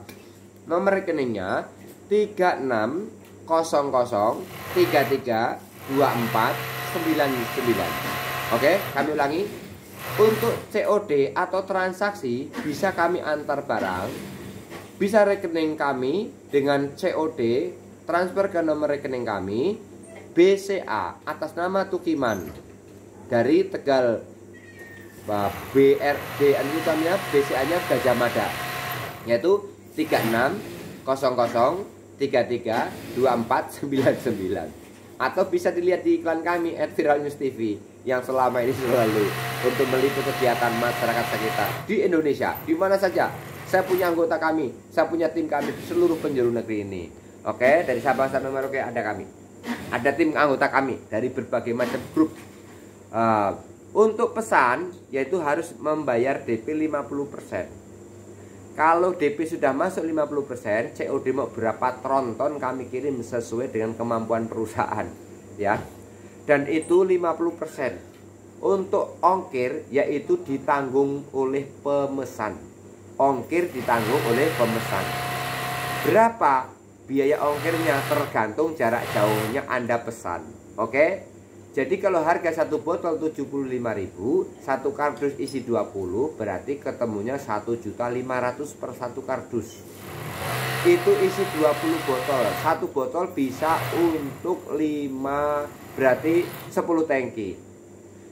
Nomor rekeningnya 3600332499. Oke, kami ulangi. Untuk COD atau transaksi bisa kami antar barang, bisa rekening kami dengan COD, transfer ke nomor rekening kami BCA atas nama Tukiman dari Tegal, BRD namanya BCA nya Gajah Mada, yaitu 3600332499. Atau bisa dilihat di iklan kami @viralnews.tv yang selama ini selalu untuk meliput kegiatan masyarakat sekitar di Indonesia, di mana saja. Saya punya anggota kami, saya punya tim kami di seluruh penjuru negeri ini. Oke, dari Sabang sampai Merauke ada kami. Ada tim anggota kami dari berbagai macam grup. Untuk pesan, yaitu harus membayar DP 50%. Kalau DP sudah masuk 50%, COD mau berapa tronton kami kirim sesuai dengan kemampuan perusahaan, ya. Dan itu 50%. Untuk ongkir, yaitu ditanggung oleh pemesan. Ongkir ditanggung oleh pemesan. Berapa biaya ongkirnya tergantung jarak jauhnya Anda pesan. Oke. Jadi kalau harga satu botol 75.000, satu kardus isi 20, berarti ketemunya 1.500.000 per satu kardus. Itu isi 20 botol. Satu botol bisa untuk 5, berarti 10 tangki.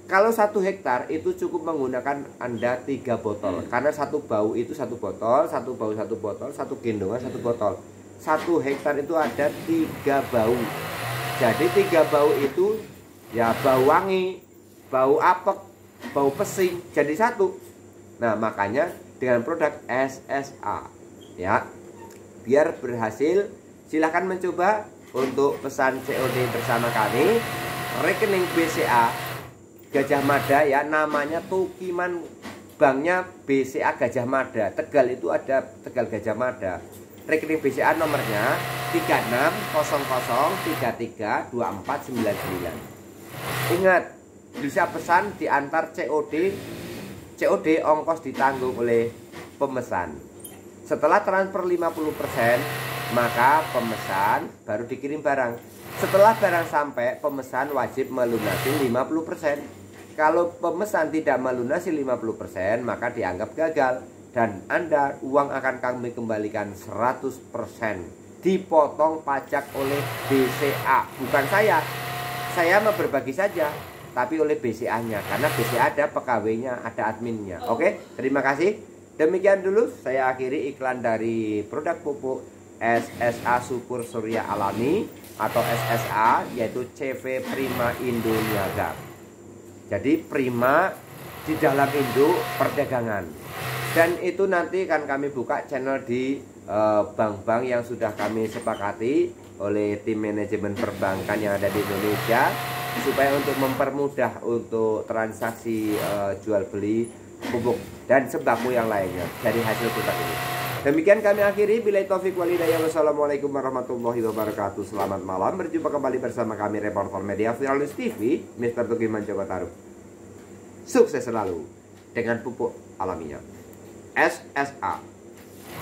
Kalau 1 hektar itu cukup menggunakan Anda 3 botol. Karena satu bau itu 1 botol, satu bau 1 botol, satu gendongan 1 botol. 1 hektar itu ada 3 bau. Jadi 3 bau itu ya bau wangi, bau apek, bau pesing jadi 1. Nah, makanya dengan produk SSA, ya, biar berhasil silahkan mencoba untuk pesan COD bersama kami. Rekening BCA Gajah Mada, ya, namanya Tukiman, banknya BCA Gajah Mada. Tegal itu ada Tegal Gajah Mada. Rekening BCA nomornya 3600332499. Ingat, bisa pesan diantar COD. COD ongkos ditanggung oleh pemesan. Setelah transfer 50%, maka pemesan baru dikirim barang. Setelah barang sampai, pemesan wajib melunasi 50%. Kalau pemesan tidak melunasi 50%, maka dianggap gagal dan Anda uang akan kami kembalikan 100%. Dipotong pajak oleh BCA, bukan saya. Saya mau berbagi saja, tapi oleh BCA-nya, karena BCA ada pegawainya, ada adminnya. Oke, terima kasih. Demikian dulu saya akhiri iklan dari produk pupuk SSA Super Surya Alami atau SSA, yaitu CV Prima Indoniaga. Jadi Prima di dalam induk perdagangan. Dan itu nanti akan kami buka channel di bank-bank yang sudah kami sepakati oleh tim manajemen perbankan yang ada di Indonesia, supaya untuk mempermudah untuk transaksi jual beli pupuk dan sembako yang lainnya dari hasil produk ini. Demikian kami akhiri. Billahi taufik wal hidayah. Wassalamualaikum warahmatullahi wabarakatuh. Selamat malam. Berjumpa kembali bersama kami reporter media Viral News TV, Mr. Tukiman Joko Tarub. Sukses selalu dengan pupuk alaminya SSA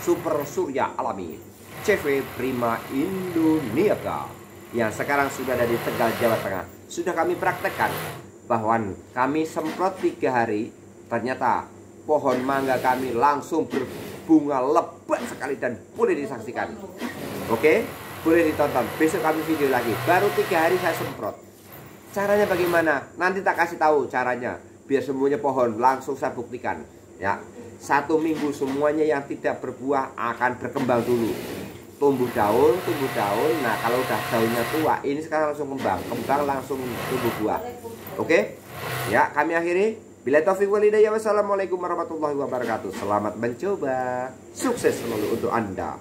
Super Surya Alami CV Prima Indoniaga yang sekarang sudah ada di Tegal, Jawa Tengah. Sudah kami praktekkan bahwa kami semprot 3 hari, ternyata pohon mangga kami langsung berbunga lebat sekali dan boleh disaksikan. Oke, boleh ditonton. Besok kami video lagi. Baru 3 hari saya semprot. Caranya bagaimana? Nanti tak kasih tahu caranya. Biar semuanya pohon langsung saya buktikan. Ya, 1 minggu semuanya yang tidak berbuah akan berkembang dulu. Tumbuh daun. Nah, kalau udah daunnya tua, ini sekarang langsung kembang langsung tumbuh buah. Oke? Ya, kami akhiri. Bila taufiq wal hidayah. Wassalamualaikum warahmatullahi wabarakatuh. Selamat mencoba. Sukses selalu untuk Anda.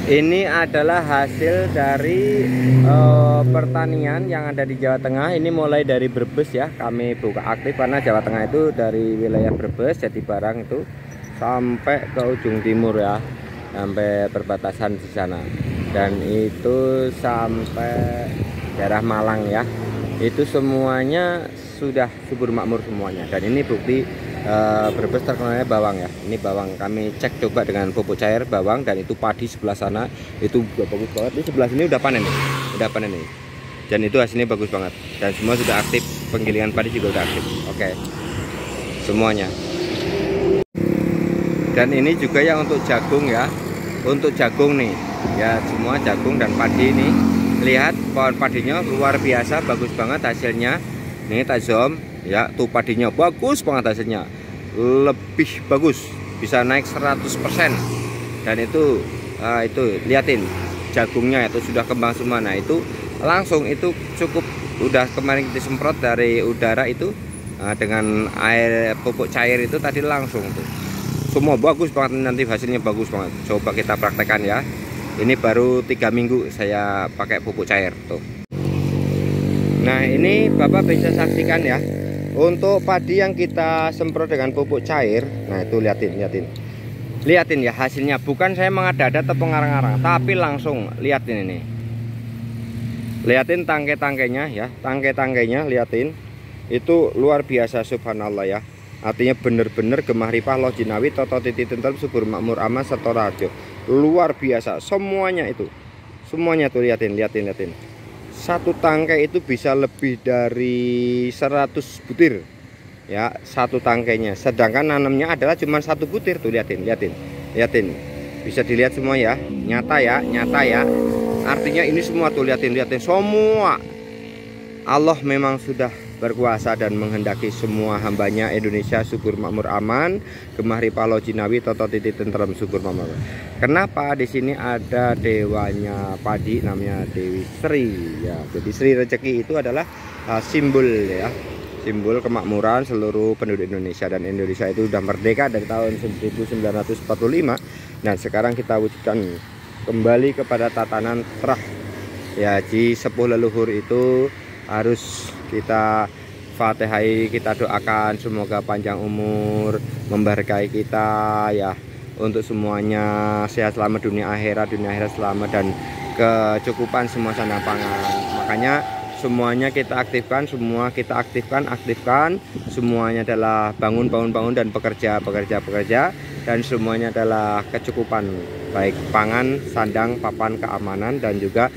Ini adalah hasil dari pertanian yang ada di Jawa Tengah. Ini mulai dari Brebes ya. Kami buka aktif karena Jawa Tengah itu dari wilayah Brebes, Jatibarang itu sampai ke ujung timur ya, sampai perbatasan di sana. Dan itu sampai daerah Malang ya. Itu semuanya sudah subur makmur semuanya. Dan ini bukti Brebes terkenalnya bawang ya. Ini bawang, kami cek coba dengan pupuk cair bawang, dan itu padi sebelah sana itu udah bagus banget. Ini sebelah sini udah panen nih, dan itu hasilnya bagus banget, dan semua sudah aktif. Penggilingan padi juga udah aktif. Oke, semuanya. Dan ini juga ya untuk jagung ya, untuk jagung nih ya, semua jagung dan padi ini. Lihat pohon padinya luar biasa, bagus banget hasilnya. Nih tak zoom ya, tuh padinya bagus banget hasilnya, lebih bagus, bisa naik 100%. Dan itu liatin jagungnya itu sudah kembang semua. Nah itu langsung itu cukup, udah kemarin disemprot dari udara itu dengan air pupuk cair itu tadi langsung tuh semua bagus banget. Nanti hasilnya bagus banget, coba kita praktekkan ya. Ini baru 3 minggu saya pakai pupuk cair tuh. Nah ini Bapak bisa saksikan ya, untuk padi yang kita semprot dengan pupuk cair. Nah itu liatin ya hasilnya. Bukan saya mengada-ada atau pengarang-arang, tapi langsung liatin ini. Liatin tangkai-tangkainya ya, tangkai-tangkainya liatin. Itu luar biasa, subhanallah ya. Artinya bener-bener gemah ripah loh jinawi toto titik tentrem subur makmur aman setora harjo. Luar biasa semuanya itu. Semuanya tuh liatin. Satu tangkai itu bisa lebih dari 100 butir ya, satu tangkainya. Sedangkan nanamnya adalah cuma 1 butir tuh, liatin. Bisa dilihat semua ya, nyata ya. Artinya ini semua tuh liatin semua. Allah memang sudah berkuasa dan menghendaki semua hambanya Indonesia subur makmur aman, gemah ripah lo jinawi toto titik tentrem subur makmur. Kenapa di sini ada dewanya padi, namanya Dewi Sri ya. Jadi Sri rezeki itu adalah simbol ya, simbol kemakmuran seluruh penduduk Indonesia. Dan Indonesia itu sudah merdeka dari tahun 1945. Dan sekarang kita wujudkan kembali kepada tatanan terah ya. Ji sepuh leluhur itu harus kita fatihai, kita doakan semoga panjang umur, memberkahi kita ya, untuk semuanya sehat selamat dunia akhirat selamat, dan kecukupan semua sandang pangan. Makanya semuanya kita aktifkan, semuanya adalah bangun dan pekerja, dan semuanya adalah kecukupan, baik pangan, sandang, papan, keamanan, dan juga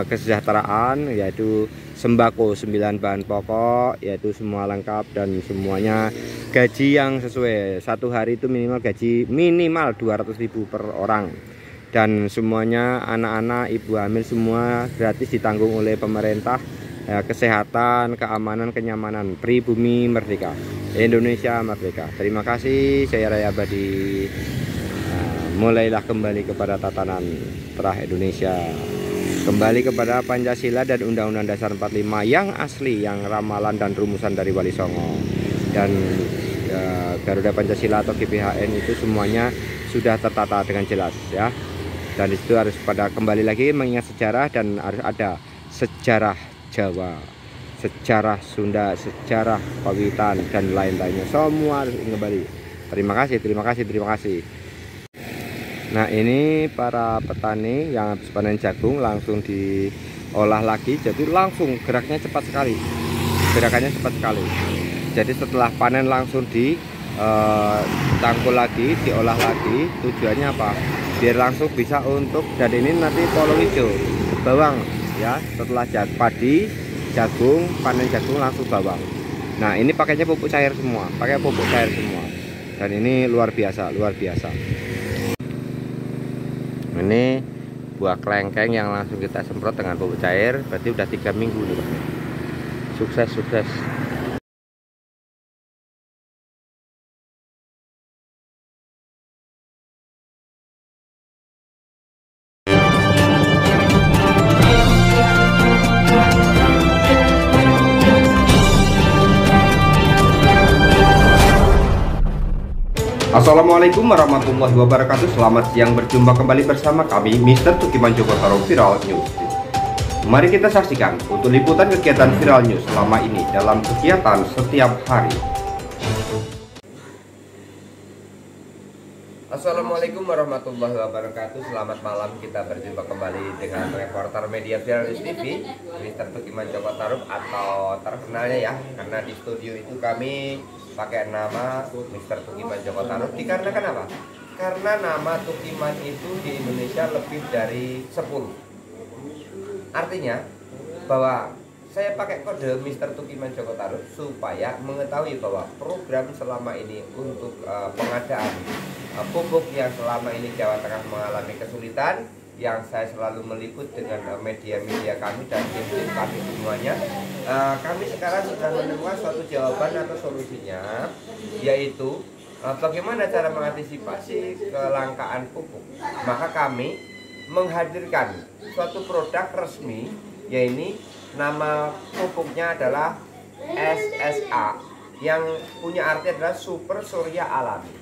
kesejahteraan, yaitu sembako 9 bahan pokok, yaitu semua lengkap, dan semuanya gaji yang sesuai. Satu hari itu gaji minimal 200.000 per orang, dan semuanya anak-anak, ibu hamil semua gratis ditanggung oleh pemerintah ya. Kesehatan, keamanan, kenyamanan, pribumi merdeka, Indonesia merdeka. Terima kasih, saya Ray Abadi. Mulailah kembali kepada tatanan terah Indonesia, kembali kepada Pancasila dan Undang-Undang Dasar 45 yang asli, yang ramalan dan rumusan dari Wali Songo. Dan Garuda Pancasila atau GBHN itu semuanya sudah tertata dengan jelas ya. Dan itu harus pada kembali lagi mengingat sejarah, dan harus ada sejarah Jawa, sejarah Sunda, sejarah Pawitan, dan lain-lainnya. Semua harus kembali. Terima kasih. Nah ini para petani yang habis panen jagung langsung diolah lagi, jadi langsung gerakannya cepat sekali. Jadi setelah panen langsung di cangkul lagi, diolah lagi. Tujuannya apa? Biar langsung bisa untuk, dan ini nanti polong hijau, bawang ya. Setelah padi, jagung, panen jagung langsung bawang. Nah ini pakainya pupuk cair semua, pakai pupuk cair semua. Dan ini luar biasa, luar biasa. Ini buah kelengkeng yang langsung kita semprot dengan pupuk cair. Berarti udah 3 minggu nih Pak. Sukses, sukses. Assalamualaikum warahmatullahi wabarakatuh. Selamat siang, berjumpa kembali bersama kami Mr. Tukiman Joko Tarub Viral News. Mari kita saksikan untuk liputan kegiatan Viral News selama ini dalam kegiatan setiap hari. Assalamualaikum warahmatullahi wabarakatuh. Selamat malam, kita berjumpa kembali dengan reporter media Viral News TV, Mr. Tukiman Joko Tarub atau terkenalnya ya, karena di studio itu kami pakai nama Mr. Tukiman Joko Tarub. Dikarenakan apa? Karena nama Tukiman itu di Indonesia lebih dari 10. Artinya bahwa saya pakai kode Mr. Tukiman Joko Tarub supaya mengetahui bahwa program selama ini untuk pengadaan pupuk yang selama ini Jawa Tengah mengalami kesulitan, yang saya selalu meliput dengan media-media kami dan tim kami semuanya. Kami sekarang sudah menemukan suatu jawaban atau solusinya, yaitu bagaimana cara mengantisipasi kelangkaan pupuk. Maka kami menghadirkan suatu produk resmi, yaitu nama pupuknya adalah SSA, yang punya arti adalah Super Surya Alami.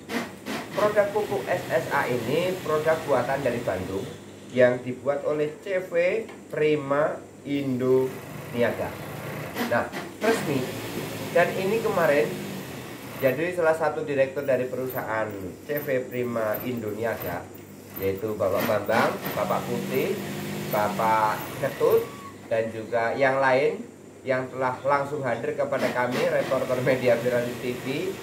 Produk pupuk SSA ini produk buatan dari Bandung yang dibuat oleh CV Prima Indo Niaga. Nah, resmi. Dan ini kemarin jadi salah satu direktur dari perusahaan CV Prima Indo Niaga, yaitu Bapak Bambang, Bapak Putih, Bapak Ketut, dan juga yang lain yang telah langsung hadir kepada kami reporter media Viral TV.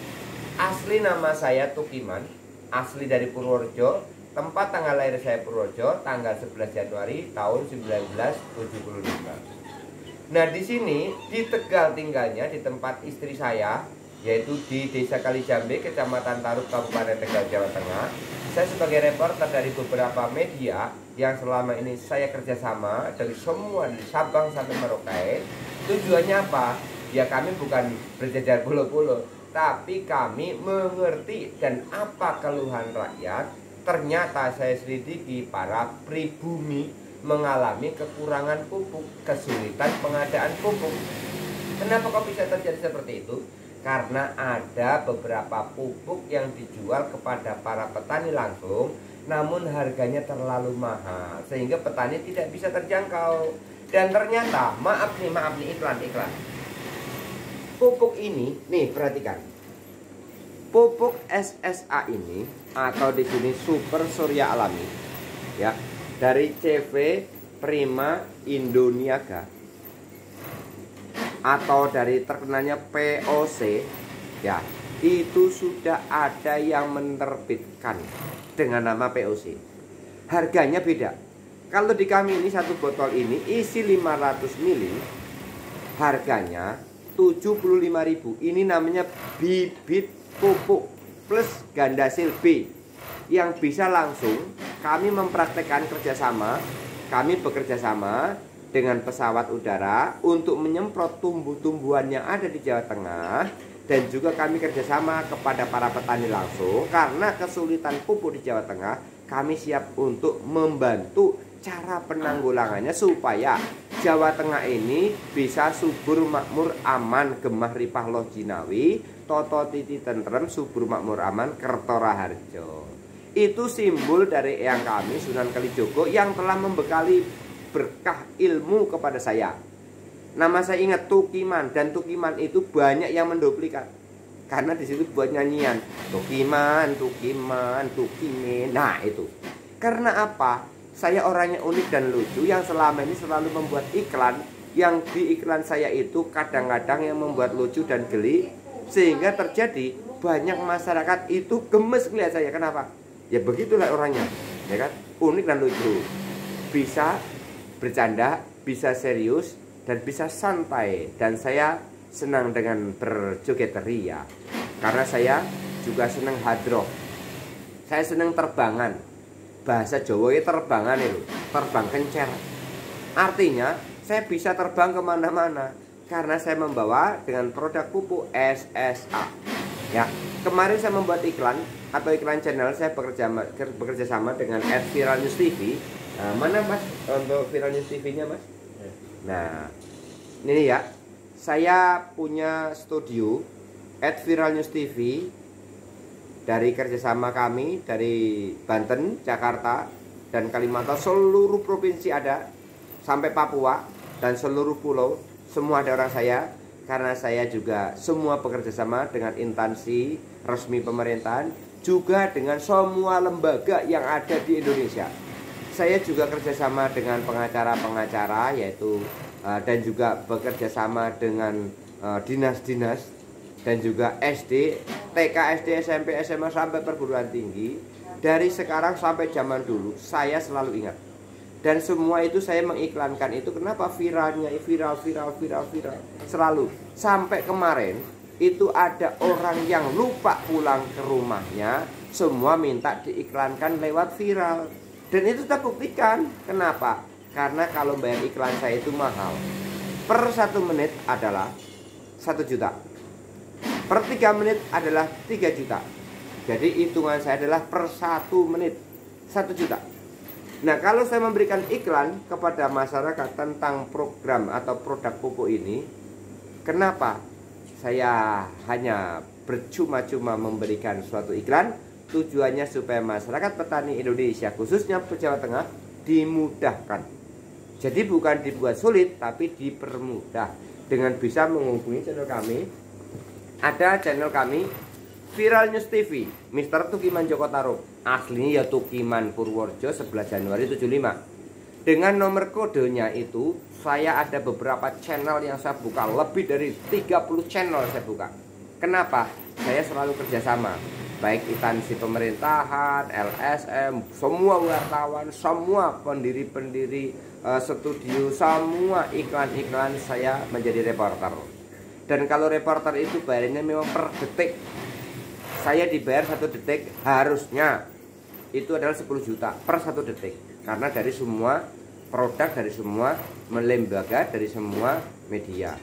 Asli nama saya Tukiman, asli dari Purworejo. Tempat tanggal lahir saya Purworejo, tanggal 11 Januari tahun 1975. Nah, di sini di Tegal tinggalnya, di tempat istri saya, yaitu di Desa Kalijambe, Kecamatan Tarub, Kabupaten Tegal, Jawa Tengah. Saya sebagai reporter dari beberapa media yang selama ini saya kerjasama dari semua, dari Sabang sampai Merauke. Tujuannya apa? Ya kami bukan berjajar pulau-pulau, tapi kami mengerti dan apa keluhan rakyat. Ternyata saya selidiki para pribumi mengalami kekurangan pupuk, kesulitan pengadaan pupuk. Kenapa kok bisa terjadi seperti itu? Karena ada beberapa pupuk yang dijual kepada para petani langsung, namun harganya terlalu mahal sehingga petani tidak bisa terjangkau. Dan ternyata, maaf nih iklan. Pupuk ini, nih perhatikan. Pupuk SSA ini atau di sini Super Surya Alami ya, dari CV Prima Indo Niaga atau dari terkenalnya POC ya, itu sudah ada yang menerbitkan dengan nama POC. Harganya beda. Kalau di kami ini satu botol ini isi 500 ml, harganya 75.000. Ini namanya bibit pupuk plus gandasil B yang bisa langsung kami mempraktekkan kerjasama. Kami bekerja sama dengan pesawat udara untuk menyemprot tumbuh-tumbuhan yang ada di Jawa Tengah, dan juga kami kerjasama kepada para petani langsung. Karena kesulitan pupuk di Jawa Tengah, kami siap untuk membantu cara penanggulangannya supaya Jawa Tengah ini bisa subur, makmur, aman, gemah, ripah, loh jinawi, toto titi tentrem, subur, makmur, aman, Kertora Harjo. Itu simbol dari eyang kami Sunan Kalijogo yang telah membekali berkah ilmu kepada saya. Nama saya ingat Tukiman, dan Tukiman itu banyak yang menduplikat. Karena di situ buat nyanyian Tukiman, Tukiman, Tukimin. Nah itu. Karena apa? Saya orangnya unik dan lucu yang selama ini selalu membuat iklan. Yang di iklan saya itu kadang-kadang yang membuat lucu dan geli, Sehingga terjadi banyak masyarakat itu gemes melihat saya. Kenapa? Ya begitulah orangnya, ya kan? Unik dan lucu. Bisa bercanda, bisa serius, dan bisa santai. Dan saya senang dengan berjoget ria. Karena saya juga senang hadroh. Saya senang terbangan. Bahasa Jawa itu terbangan itu, terbang kencer. Artinya saya bisa terbang kemana-mana karena saya membawa dengan produk pupuk SSA. Ya, kemarin saya membuat iklan atau iklan channel. Saya bekerja sama dengan Viral News TV. Nah, mana Mas untuk Viral News TV-nya Mas? Nah, ini ya, saya punya studio Viral News TV. Dari kerjasama kami dari Banten, Jakarta, dan Kalimantan, seluruh provinsi ada, sampai Papua dan seluruh pulau, semua ada orang saya. Karena saya juga semua bekerjasama dengan instansi resmi pemerintahan, juga dengan semua lembaga yang ada di Indonesia. Saya juga kerjasama dengan pengacara-pengacara, yaitu dan juga bekerjasama dengan dinas-dinas, dan juga SD, TK, SD, SMP, SMA sampai perguruan tinggi. Dari sekarang sampai zaman dulu saya selalu ingat. Dan semua itu saya mengiklankan itu. Kenapa viralnya viral selalu. Sampai kemarin itu ada orang yang lupa pulang ke rumahnya, semua minta diiklankan lewat viral. Dan itu terbuktikan. Kenapa? Karena kalau bayar iklan saya itu mahal. Per 1 menit adalah 1 juta. Per 3 menit adalah 3 juta. Jadi hitungan saya adalah per 1 menit 1 juta. Nah, kalau saya memberikan iklan kepada masyarakat tentang program atau produk pupuk ini, kenapa saya hanya bercuma-cuma memberikan suatu iklan? Tujuannya supaya masyarakat petani Indonesia, khususnya Jawa Tengah, dimudahkan. Jadi bukan dibuat sulit, tapi dipermudah dengan bisa menghubungi channel kami. Ada channel kami Viral News TV, Mr. Tukiman Joko Tarub. Aslinya ya Tukiman Purworejo, 11 Januari 75. Dengan nomor kodenya itu, saya ada beberapa channel yang saya buka. Lebih dari 30 channel saya buka. Kenapa? Saya selalu kerjasama, baik instansi pemerintahan, LSM, semua wartawan, semua pendiri-pendiri studio, semua iklan-iklan saya menjadi reporter. Dan kalau reporter itu bayarnya memang per detik. Saya dibayar 1 detik, harusnya itu adalah 10 juta per 1 detik. Karena dari semua produk, dari semua lembaga, dari semua media.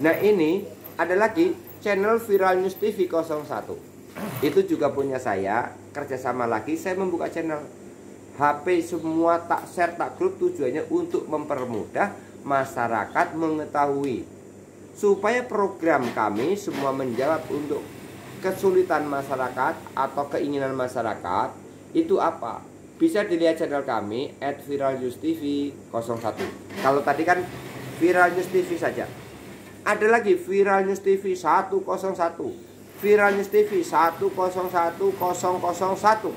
Nah, ini ada lagi channel Viral News TV 01. Itu juga punya saya, kerjasama lagi. Saya membuka channel HP semua, tak share, tak grup. Tujuannya untuk mempermudah masyarakat mengetahui, supaya program kami semua menjawab untuk kesulitan masyarakat atau keinginan masyarakat. Itu apa? Bisa dilihat channel kami @viralnewstv 01. Kalau tadi kan Viral News TV saja. Ada lagi Viral News TV 101, Viral News TV 101001.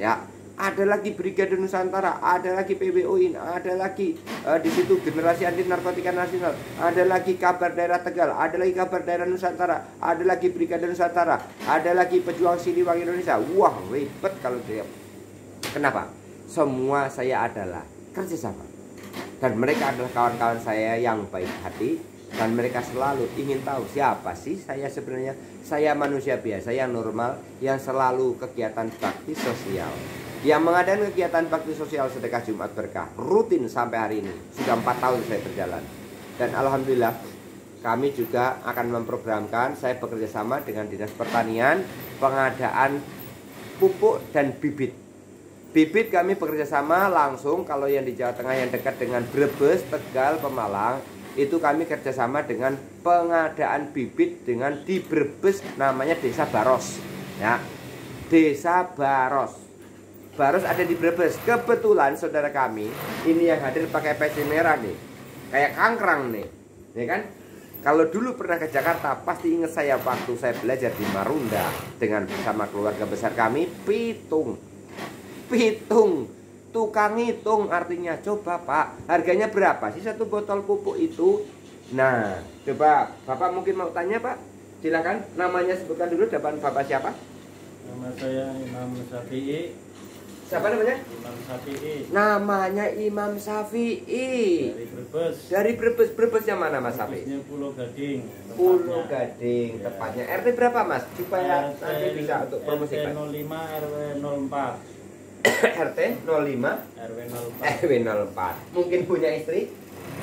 Ya, ada lagi Brigade Nusantara, ada lagi PBOIN, ada lagi di situ Generasi Anti Narkotika Nasional, ada lagi Kabar Daerah Tegal, ada lagi Kabar Daerah Nusantara, ada lagi Brigade Nusantara, ada lagi Pejuang Siliwangi Indonesia. Wah, ribet kalau dia. Kenapa? Semua saya adalah kerjasama, dan mereka adalah kawan-kawan saya yang baik hati, dan mereka selalu ingin tahu siapa sih saya sebenarnya. Saya manusia biasa yang normal, yang selalu kegiatan bakti sosial, yang mengadakan kegiatan bakti sosial sedekah Jumat Berkah rutin sampai hari ini. Sudah 4 tahun saya berjalan. Dan alhamdulillah kami juga akan memprogramkan, saya bekerja sama dengan Dinas Pertanian, pengadaan pupuk dan bibit. Bibit kami bekerja sama langsung. Kalau yang di Jawa Tengah yang dekat dengan Brebes, Tegal, Pemalang, itu kami kerjasama dengan pengadaan bibit dengan di Brebes, namanya Desa Baros. Ya, Desa Baros. Baros ada di Brebes. Kebetulan saudara kami ini yang hadir pakai peci merah nih, kayak kangkrang nih, ya kan? Kalau dulu pernah ke Jakarta, pasti ingat saya waktu saya belajar di Marunda dengan bersama keluarga besar kami. Pitung, tukang hitung artinya. Coba Pak, harganya berapa sih 1 botol pupuk itu? Nah, coba Bapak mungkin mau tanya Pak, silakan namanya sebutkan dulu, depan Bapak siapa? Nama saya Imam Syafi'i. Siapa namanya? Imam Syafi'i. Namanya Imam Syafi'i. Dari Brebes. Dari Brebes. Brebesnya mana Mas Syafi'i? Brebesnya Pulau Gading. Pulau Gading, Ya. tepatnya. RT berapa Mas? Supaya nanti bisa untuk promosikan. RT 05 RW 04. RT 05 RW 04. RW 04. Mungkin punya istri?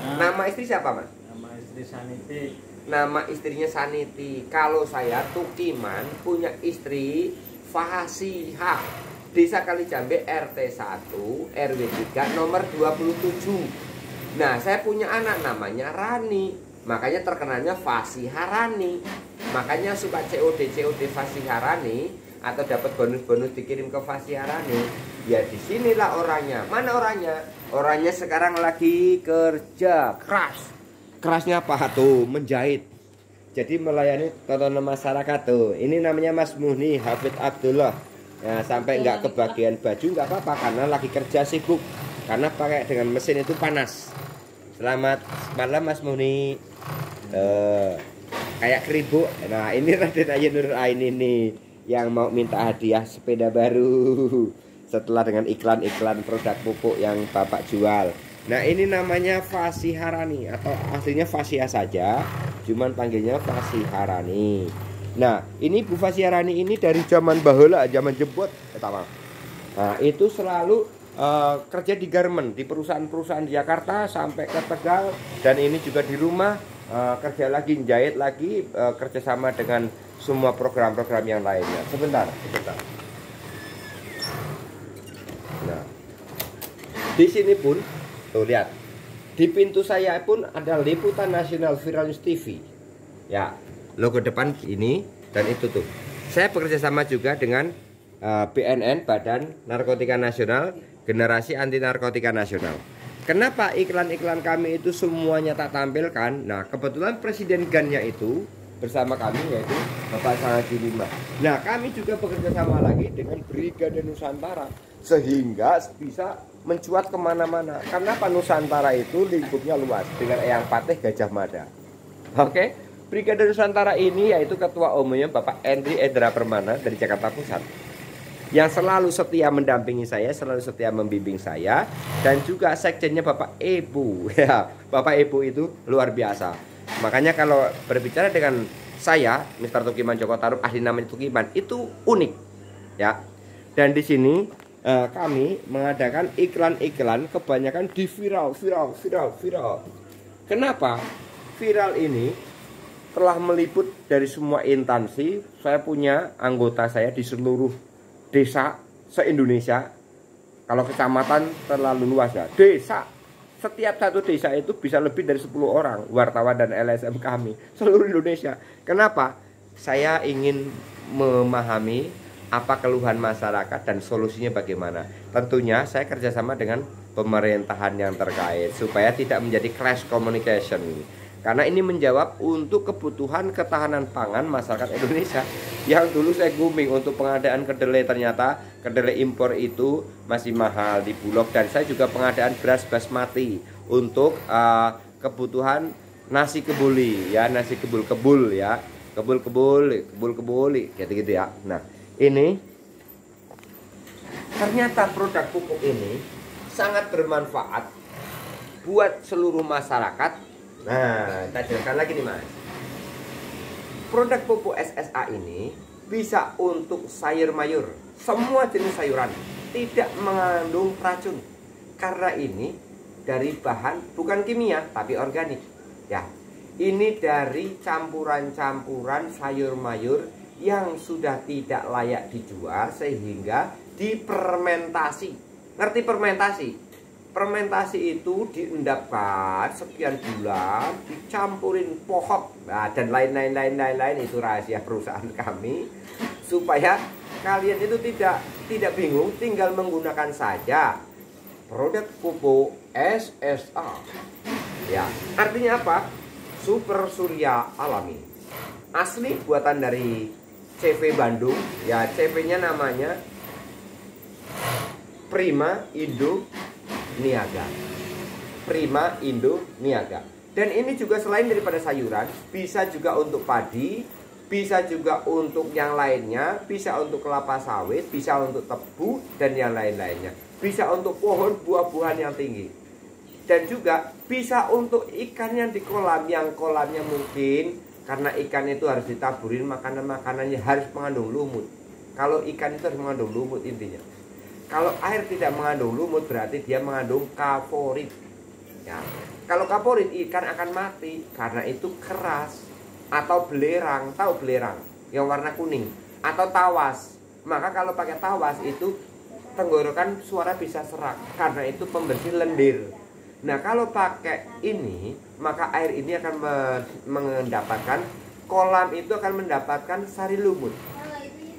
Nah, Nama istri siapa Mas? nama istri Saniti. Nama istrinya Saniti. Kalau saya Tukiman punya istri Fasihah, Desa Kalijambe, RT 1 RW 3 nomor 27. Nah, saya punya anak namanya Rani, makanya terkenalnya Fasihah Rani. Makanya suka COD Fasihah Rani, atau dapat bonus-bonus dikirim ke Fasihah Rani. Ya disinilah orangnya. Mana orangnya? Orangnya sekarang lagi kerja keras. Kerasnya apa tuh? Menjahit. Jadi melayani tontonan masyarakat tuh. Ini namanya Mas Muhni Hafid Abdullah. Nah, sampai nggak kebagian baju nggak apa-apa karena lagi kerja sibuk. Karena pakai dengan mesin itu panas. Selamat malam Mas Muhni. Kayak keribu. Nah, ini Raden Ayu Nur Ain ini yang mau minta hadiah sepeda baru setelah dengan iklan-iklan produk pupuk yang Bapak jual. Nah, ini namanya Fasihah Rani atau aslinya Fasihah saja, cuman panggilnya Fasihah Rani. Nah, ini Bu Fasihah Rani ini dari zaman baheula, zaman jebot, nah, itu selalu kerja di garmen, di perusahaan-perusahaan di Jakarta sampai ke Tegal, dan ini juga di rumah kerja lagi, jahit lagi, kerjasama dengan semua program-program yang lainnya. Sebentar. Nah, di sini pun tuh lihat, di pintu saya pun ada liputan nasional Viral News TV. Ya, logo depan ini dan itu tuh. Saya bekerja sama juga dengan BNN, Badan Narkotika Nasional, Generasi Anti Narkotika Nasional. Kenapa iklan-iklan kami itu semuanya tak tampilkan? Nah, kebetulan Presiden GAN-nya itu bersama kami, yaitu Bapak Sangaji Lima. Nah, kami juga bekerja sama lagi dengan Brigade Nusantara, sehingga bisa mencuat kemana-mana. Karena Nusantara itu lingkupnya luas dengan Eyang Patih Gajah Mada. Oke, Brigade Nusantara ini yaitu Ketua Umumnya Bapak Henry Edra Permana dari Jakarta Pusat, yang selalu setia mendampingi saya, selalu setia membimbing saya, dan juga sekjennya Bapak Ebu. Ya, Bapak Ebu itu luar biasa. Makanya kalau berbicara dengan saya, Mr. Tukiman Joko Tarub, ahli namanya Tukiman, itu unik, ya. Dan di sini kami mengadakan iklan-iklan kebanyakan di viral. Kenapa? Viral ini telah meliput dari semua instansi. Saya punya anggota saya di seluruh desa se-Indonesia. Kalau kecamatan terlalu luas ya. Desa, setiap satu desa itu bisa lebih dari 10 orang wartawan dan LSM kami seluruh Indonesia. Kenapa? Saya ingin memahami apa keluhan masyarakat dan solusinya bagaimana. Tentunya saya kerjasama dengan pemerintahan yang terkait supaya tidak menjadi clash communication. Karena ini menjawab untuk kebutuhan ketahanan pangan masyarakat Indonesia. Yang dulu saya booming untuk pengadaan kedelai, ternyata kedelai impor itu masih mahal di Bulog. Dan saya juga pengadaan beras basmati untuk kebutuhan nasi kebuli, ya, nasi kebul-kebul, ya, kebul-kebul, gitu-gitu ya. Nah, ini ternyata produk pupuk ini sangat bermanfaat buat seluruh masyarakat. Nah, kita jelaskan lagi nih Mas. Produk pupuk SSA ini bisa untuk sayur mayur, semua jenis sayuran, tidak mengandung racun. Karena ini dari bahan bukan kimia tapi organik. Ya, ini dari campuran-campuran sayur mayur yang sudah tidak layak dijual sehingga dipermentasi. Ngerti permentasi? Fermentasi itu diendapkan sekian bulan, dicampurin pohon, nah, dan lain-lain itu rahasia perusahaan kami, supaya kalian itu tidak bingung, tinggal menggunakan saja produk pupuk SSA. Ya, artinya apa? Super surya alami, asli buatan dari CV Bandung. Ya, CV-nya namanya Prima Indo Niaga. Prima Indo Niaga. Dan ini juga selain daripada sayuran, bisa juga untuk padi, bisa juga untuk yang lainnya, bisa untuk kelapa sawit, bisa untuk tebu dan yang lain-lainnya, bisa untuk pohon buah-buahan yang tinggi, dan juga bisa untuk ikan yang di kolam, yang kolamnya mungkin karena ikan itu harus ditaburin makanan-makanannya harus mengandung lumut. Kalau ikan itu harus mengandung lumut intinya. Kalau air tidak mengandung lumut berarti dia mengandung kaporit. Ya. Kalau kaporit ikan akan mati karena itu keras. Atau belerang, tahu belerang yang warna kuning, atau tawas. Maka kalau pakai tawas itu tenggorokan suara bisa serak karena itu pembersih lendir. Nah kalau pakai ini maka air ini akan mendapatkan, kolam itu akan mendapatkan sari lumut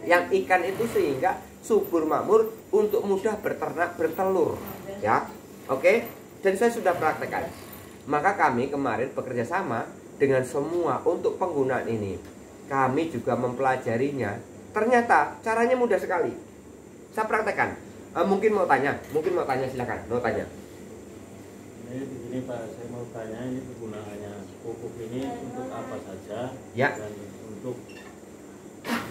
yang ikan itu sehingga subur makmur untuk mudah berternak bertelur ya. Oke, dan saya sudah praktekkan. Maka kami kemarin bekerja sama dengan semua untuk penggunaan ini. Kami juga mempelajarinya. Ternyata caranya mudah sekali. Saya praktekkan. Mungkin mau tanya silakan. Mau tanya. Ini Pak, saya mau tanya ini kegunaannya pupuk ini untuk apa saja? Ya. Dan untuk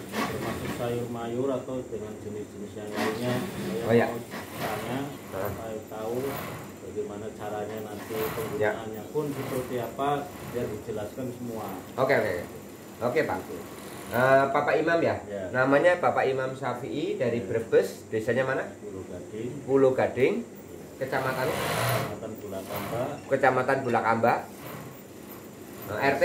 termasuk sayur mayur atau dengan jenis-jenis yang lainnya. Saya mau tanya, saya tahu bagaimana caranya nanti penggunaannya pun seperti apa biar dijelaskan semua. Oke Pak. Bapak Imam ya? Namanya Bapak Imam Syafi'i dari Brebes. Desanya mana? Pulau Gading. Kecamatan Bulakamba. RT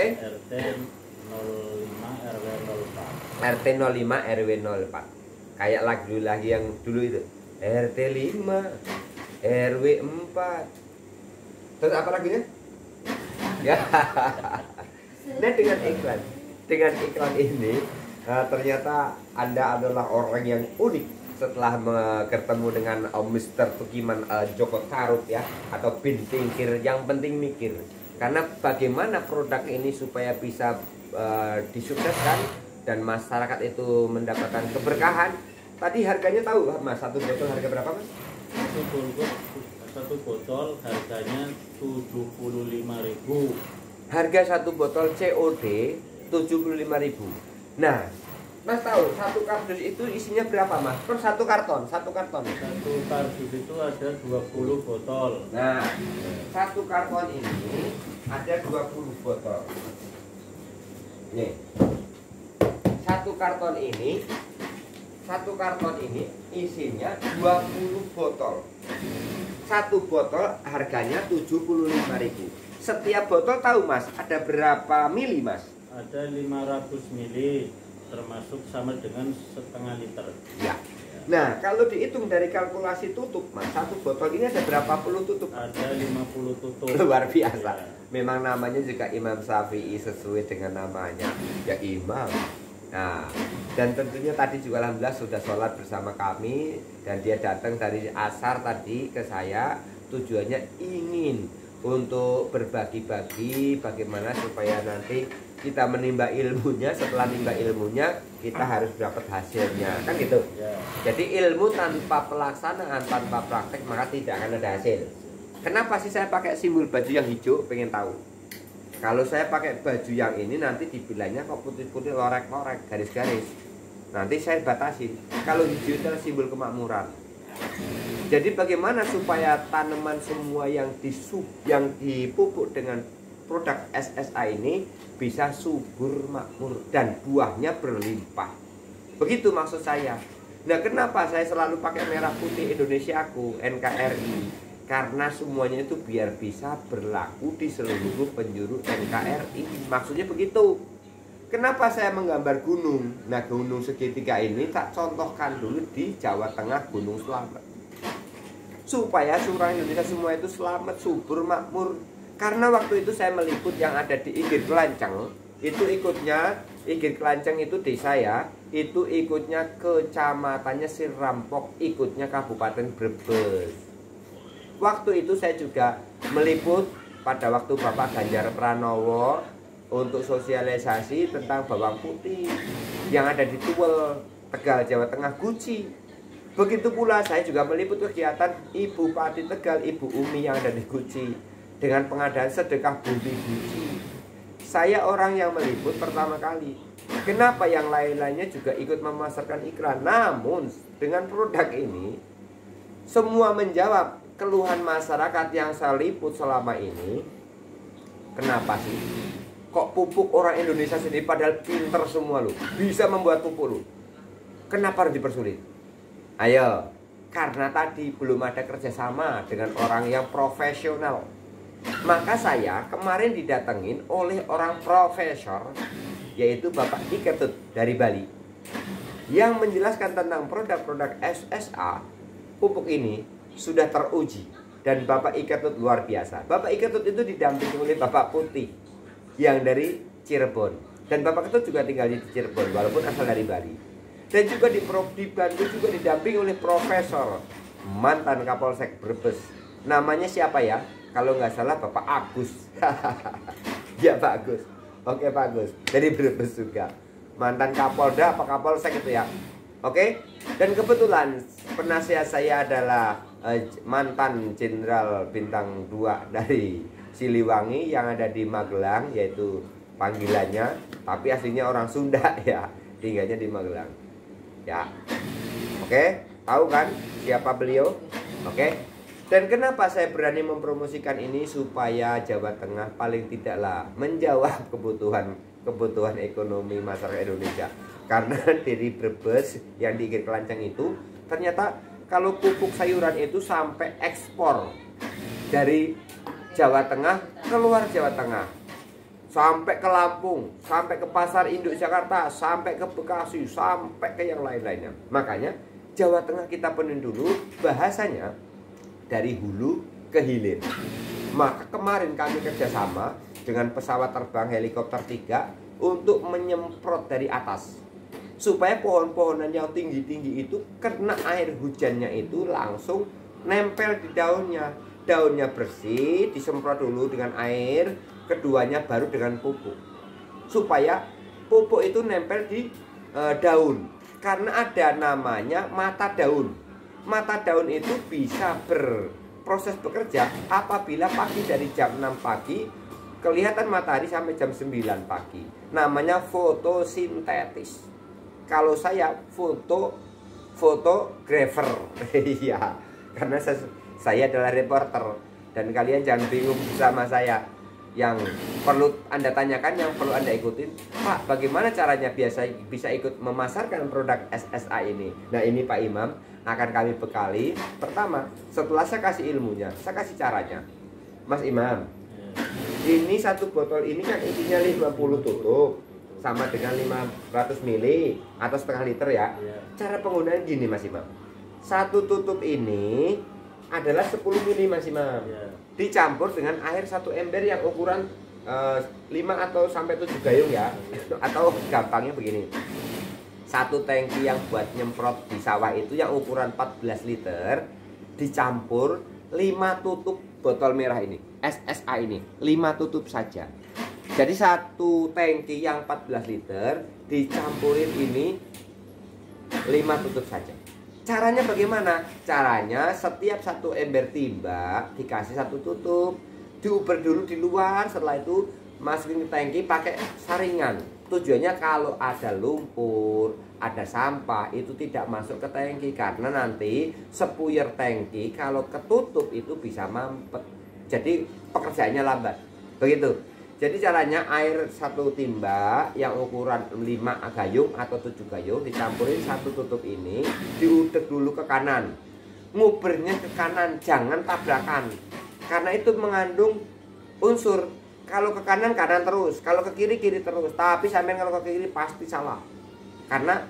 05 RW 04. Kayak lagu lagi yang dulu itu. RT 5 RW 4. Terus apa lagunya? Ya. Nah dengan iklan ini ternyata Anda adalah orang yang unik setelah bertemu dengan Mr. Tukiman Joko Tarub ya, atau Bin Tingkir. Yang penting mikir, karena bagaimana produk ini supaya bisa disukseskan dan masyarakat itu mendapatkan keberkahan. Tadi harganya tahu Mas, satu botol harga berapa Mas? Satu botol harganya 75.000. Harga satu botol COD 75.000. Nah, Mas tahu satu kardus itu isinya berapa Mas? Per satu karton. Satu kardus itu ada 20 botol. Nah, satu karton ini ada 20 botol. Nih. Satu karton ini isinya 20 botol. Satu botol harganya 75.000. Setiap botol tahu Mas ada berapa mili Mas? Ada 500 mili, termasuk sama dengan setengah liter. Ya. Nah, kalau dihitung dari kalkulasi tutup Mas, satu botol ini ada berapa puluh tutup? Ada 50 tutup. Luar biasa. Ya. Memang namanya juga Imam Syafi'i, sesuai dengan namanya, ya Imam. Nah, dan tentunya tadi juga alhamdulillah sudah sholat bersama kami, dan dia datang dari asar tadi ke saya, tujuannya ingin untuk berbagi-bagi bagaimana supaya nanti kita menimba ilmunya. Setelah menimba ilmunya kita harus dapat hasilnya, kan gitu ya. Jadi ilmu tanpa pelaksanaan, tanpa praktek, maka tidak akan ada hasil. Kenapa sih saya pakai simbol baju yang hijau? Pengen tahu. Kalau saya pakai baju yang ini nanti dibilangnya kok putih-putih, lorek-lorek, garis-garis. Nanti saya batasin. Kalau hijau itu adalah simbol kemakmuran. Jadi bagaimana supaya tanaman semua yang dipupuk dengan produk SSA ini bisa subur makmur dan buahnya berlimpah. Begitu maksud saya. Nah, kenapa saya selalu pakai merah putih Indonesiaku, NKRI? Karena semuanya itu biar bisa berlaku di seluruh penjuru NKRI. Maksudnya begitu. Kenapa saya menggambar gunung? Nah, gunung segitiga ini tak contohkan dulu di Jawa Tengah, Gunung Slamet. Supaya seluruh Indonesia semua itu selamat, subur, makmur. Karena waktu itu saya meliput yang ada di Igir Kelanceng. Itu ikutnya, Igir Kelanceng itu desa ya. Itu ikutnya kecamatannya Sirampok, ikutnya Kabupaten Brebes. Waktu itu saya juga meliput pada waktu Bapak Ganjar Pranowo untuk sosialisasi tentang bawang putih yang ada di Tuwel, Tegal, Jawa Tengah, Guci. Begitu pula saya juga meliput kegiatan Ibu Pati Tegal, Ibu Umi yang ada di Guci dengan pengadaan sedekah bumi Guci. Saya orang yang meliput pertama kali. Kenapa yang lain-lainnya juga ikut memasarkan iklan? Namun dengan produk ini semua menjawab keluhan masyarakat yang saya liput selama ini. Kenapa sih? Kok pupuk orang Indonesia sendiri padahal pinter semua lu, bisa membuat pupuk lu. Kenapa harus dipersulit? Ayo, karena tadi belum ada kerjasama dengan orang yang profesional. Maka saya kemarin didatengin oleh orang profesor, yaitu Bapak Iketut dari Bali, yang menjelaskan tentang produk-produk SSA. Pupuk ini sudah teruji dan Bapak Iketut luar biasa. Bapak Iketut itu didampingi oleh Bapak Putih yang dari Cirebon, dan Bapak Iketut juga tinggal di Cirebon walaupun asal dari Bali. Dan juga dibantu juga didampingi oleh Profesor mantan Kapolsek Brebes. Namanya siapa ya? Kalau nggak salah Bapak Agus. Ya Pak Agus. Oke Pak Agus, dari Brebes juga. Mantan Kapolda apa Kapolsek itu ya. Oke. Dan kebetulan penasihat saya adalah mantan Jenderal Bintang 2 dari Siliwangi yang ada di Magelang, yaitu panggilannya, tapi aslinya orang Sunda ya, tinggalnya di Magelang. Ya. Oke, tahu kan siapa beliau? Oke. Dan kenapa saya berani mempromosikan ini? Supaya Jawa Tengah paling tidaklah menjawab kebutuhan ekonomi masyarakat Indonesia. Karena dari Brebes yang di Kelanceng itu ternyata kalau pupuk sayuran itu sampai ekspor dari Jawa Tengah keluar Jawa Tengah, sampai ke Lampung, sampai ke pasar induk Jakarta, sampai ke Bekasi, sampai ke yang lain-lainnya. Makanya Jawa Tengah kita penuhin dulu, bahasanya dari hulu ke hilir. Maka kemarin kami kerjasama dengan pesawat terbang helikopter 3 untuk menyemprot dari atas, supaya pohon-pohonan yang tinggi-tinggi itu kena air hujannya itu langsung nempel di daunnya. Daunnya bersih, disemprot dulu dengan air, keduanya baru dengan pupuk. Supaya pupuk itu nempel di daun. Karena ada namanya mata daun. Mata daun itu bisa berproses bekerja apabila pagi dari jam 6 pagi kelihatan matahari sampai jam 9 pagi. Namanya fotosintetis. Kalau saya fotografer. Iya, karena saya adalah reporter. Dan kalian jangan bingung sama saya. Yang perlu Anda tanyakan, yang perlu Anda ikutin, Pak, bagaimana caranya bisa ikut memasarkan produk SSA ini? Nah, ini Pak Imam akan kami bekali. Pertama, setelah saya kasih ilmunya, saya kasih caranya. Mas Imam, ini satu botol ini kan isinya 50 tutup, sama dengan 500 ml atau setengah liter ya. Cara penggunaan gini Mas Imam. Satu tutup ini adalah 10 ml Mas Imam. Dicampur dengan air 1 ember yang ukuran 5 atau sampai 7 gayung ya. Atau gampangnya begini. Satu tangki yang buat nyemprot di sawah itu yang ukuran 14 liter dicampur 5 tutup botol merah ini, SSA ini, 5 tutup saja. Jadi satu tangki yang 14 liter dicampurin ini 5 tutup saja. Caranya bagaimana? Caranya setiap satu ember timba dikasih satu tutup, diuber dulu di luar, setelah itu masukin ke tangki pakai saringan. Tujuannya kalau ada lumpur, ada sampah itu tidak masuk ke tangki, karena nanti sepuyer tangki kalau ketutup itu bisa mampet. Jadi pekerjaannya lambat. Begitu. Jadi caranya air satu timba yang ukuran 5 gayung atau 7 gayung dicampurin satu tutup ini, diudek dulu ke kanan. Ngubernya ke kanan, jangan tabrakan. Karena itu mengandung unsur, kalau ke kanan kanan terus, kalau ke kiri kiri terus. Tapi sampai kalau ke kiri pasti salah. Karena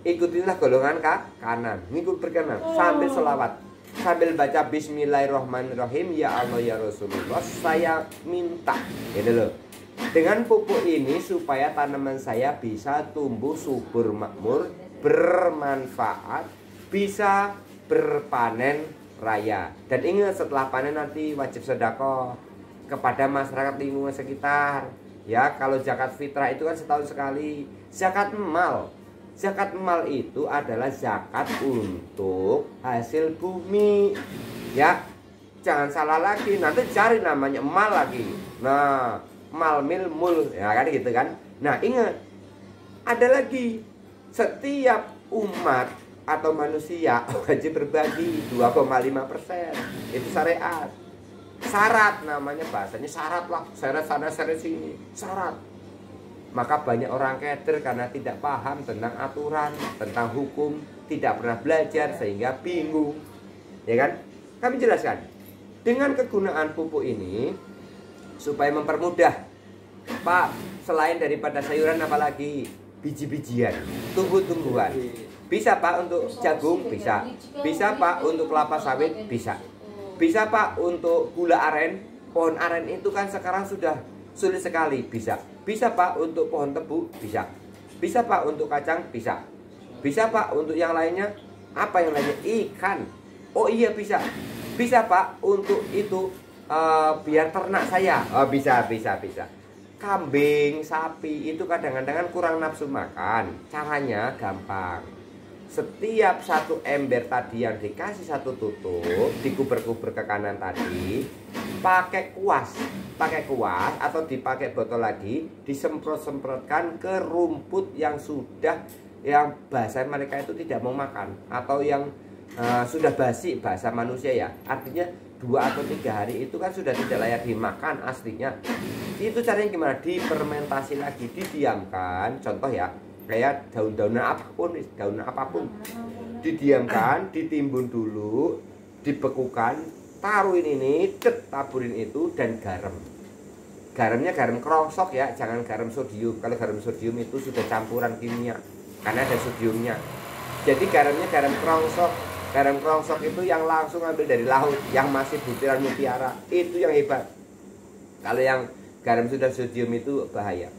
ikutilah golongan kanan, ngikut berkenan sambil selawat. Sambil baca Bismillahirrahmanirrahim, ya Allah ya Rasulullah, saya minta gitu loh, dengan pupuk ini supaya tanaman saya bisa tumbuh subur makmur, bermanfaat, bisa berpanen raya. Dan ingat, setelah panen nanti wajib sedekah kepada masyarakat lingkungan sekitar ya. Kalau zakat fitrah itu kan setahun sekali. Zakat mal, zakat mal itu adalah zakat untuk hasil bumi ya. Jangan salah lagi, nanti cari namanya mal lagi. Nah, mal mil mul ya kan gitu kan. Nah, ingat, Ada lagi, setiap umat atau manusia wajib berbagi 2,5%. Itu syariat. Syarat namanya, bahasanya syarat lah. Syarat sana syarat sini, syarat. Maka banyak orang keder karena tidak paham tentang aturan, tentang hukum, tidak pernah belajar sehingga bingung. Ya kan? Kami jelaskan. Dengan kegunaan pupuk ini supaya mempermudah, Pak, selain daripada sayuran apalagi biji-bijian, tumbuh-tumbuhan. Bisa Pak untuk jagung, bisa. Bisa Pak untuk kelapa sawit, bisa. Bisa Pak untuk gula aren. Pohon aren itu kan sekarang sudah sulit sekali, bisa. Bisa Pak untuk pohon tebu, bisa. Bisa Pak untuk kacang, bisa. Bisa Pak untuk yang lainnya. Apa yang lainnya? Ikan. Oh iya bisa. Bisa Pak untuk itu biar ternak saya. Oh bisa. Kambing, sapi itu kadang-kadang kurang nafsu makan. Caranya gampang. Setiap satu ember tadi yang dikasih satu tutup, dikuber-kuber ke kanan tadi, pakai kuas atau dipakai botol lagi, disemprot-semprotkan ke rumput yang sudah, yang bahasa mereka itu tidak mau makan, atau yang sudah basi bahasa manusia ya. Artinya 2 atau 3 hari itu kan sudah tidak layak dimakan aslinya. Itu caranya gimana? Difermentasi lagi, didiamkan. Contoh ya, kayak daun-daunan apapun, didiamkan, ditimbun dulu, dibekukan, taruhin ini, taburin itu, dan garam. Garamnya garam krongsok ya, jangan garam sodium. Kalau garam sodium itu sudah campuran kimia, karena ada sodiumnya. Jadi garamnya garam krongsok. Garam krongsok itu yang langsung ambil dari laut, yang masih butiran mutiara, itu yang hebat. Kalau yang garam sudah sodium itu bahaya,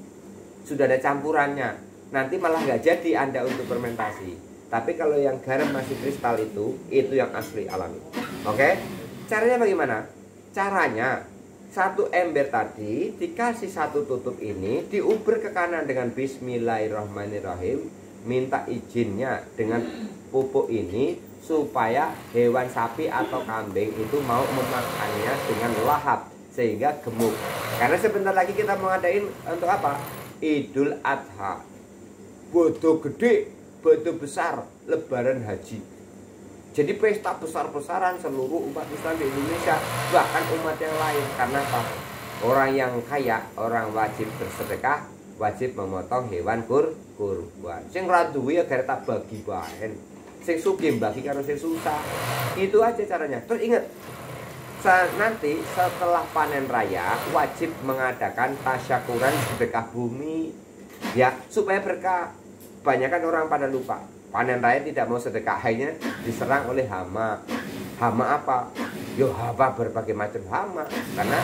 sudah ada campurannya, nanti malah nggak jadi Anda untuk fermentasi. Tapi kalau yang garam masih kristal itu yang asli alami. Oke? Caranya bagaimana? Caranya, satu ember tadi dikasih satu tutup ini, diuber ke kanan dengan Bismillahirrahmanirrahim, minta izinnya dengan pupuk ini supaya hewan sapi atau kambing itu mau memakannya dengan lahap sehingga gemuk. Karena sebentar lagi kita mau ngadain untuk apa? Idul Adha. Bodo gede, bodo besar, lebaran haji. Jadi pesta besar-besaran seluruh umat Islam di Indonesia, bahkan umat yang lain. Karena apa? Orang yang kaya, orang wajib bersedekah, wajib memotong hewan kurban. Sing ra duwe ya gara tak bagi bahen. Sing sugih bagi karo sing susah. Itu aja caranya. Terus ingat, nanti setelah panen raya wajib mengadakan tasyakuran sedekah bumi ya, supaya berkah. Banyakan orang pada lupa, panen raya tidak mau sedekah, akhirnya diserang oleh hama. Hama apa? Yo hama, berbagai macam hama. Karena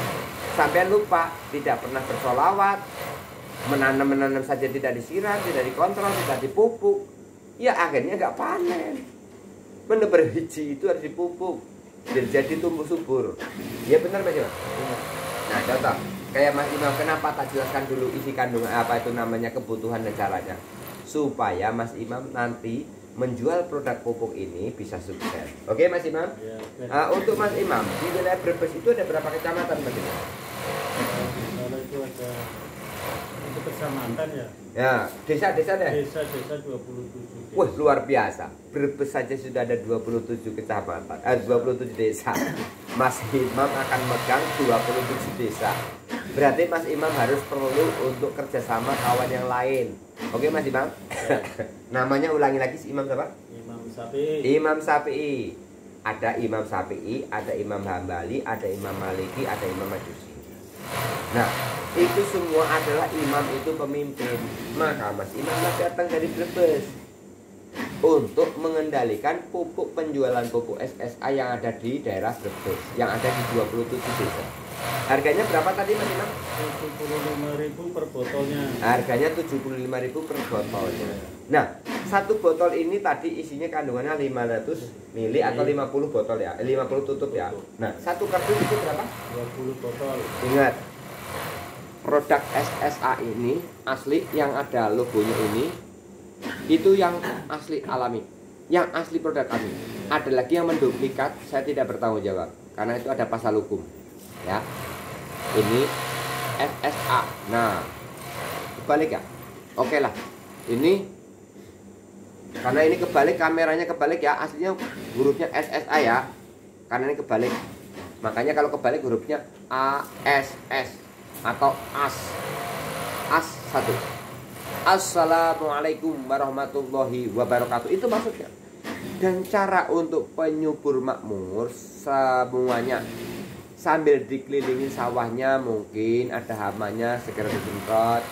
sampai lupa, tidak pernah bersolawat, menanam saja tidak disiram, tidak dikontrol, tidak dipupuk. Ya akhirnya nggak panen. Menebar hiji itu harus dipupuk biar jadi tumbuh subur. Ya benar Mas Imam. Nah contoh kayak Mas Imam, kenapa tak jelaskan dulu isi kandungan apa itu namanya, kebutuhan dan caranya, supaya Mas Imam nanti menjual produk pupuk ini bisa sukses. Oke Mas Imam? Ya, untuk Mas Imam di wilayah Brebes itu ada berapa kecamatan Mas Imam? Kalau itu ada untuk kecamatan ya. Ya, desa-desa deh. Desa-desa 27. Wah, luar biasa. Brebes saja sudah ada 27 kecamatan, 27 desa. Mas Imam akan megang 27 desa. Berarti Mas Imam harus perlu untuk kerjasama kawan yang lain. Oke Mas Imam? Ya. Namanya ulangi lagi, si Imam siapa? Imam Syafi'i. Imam Syafi'i. Ada Imam Syafi'i, ada Imam Hambali, ada Imam Maliki, ada Imam Majusi. Nah, itu semua adalah imam itu pemimpin. Maka Mas Imam datang dari Brebes untuk mengendalikan pupuk, penjualan pupuk SSA yang ada di daerah Brebes, yang ada di 27 desa. Harganya berapa tadi Mas Imam? 75.000 per botolnya. Harganya 75.000 per botolnya. Nah, satu botol ini tadi isinya kandungannya 500 ml atau 50 botol ya, 50 tutup ya. Nah, satu kardus itu berapa? 20 botol. Ingat, produk SSA ini asli, yang ada logonya ini itu yang asli alami, yang asli produk kami. Ada lagi yang menduplikat, saya tidak bertanggung jawab karena itu ada pasal hukum ya. Ini SSA. Nah, balik ya. Oke lah, Ini karena ini kebalik, kameranya kebalik ya, aslinya hurufnya SSA ya. Karena ini kebalik. Makanya kalau kebalik hurufnya ASS atau AS. AS 1. Assalamualaikum warahmatullahi wabarakatuh. Itu maksudnya. Dan cara untuk penyubur makmur semuanya sambil dikelilingi sawahnya, mungkin ada hamanya segera disemprot.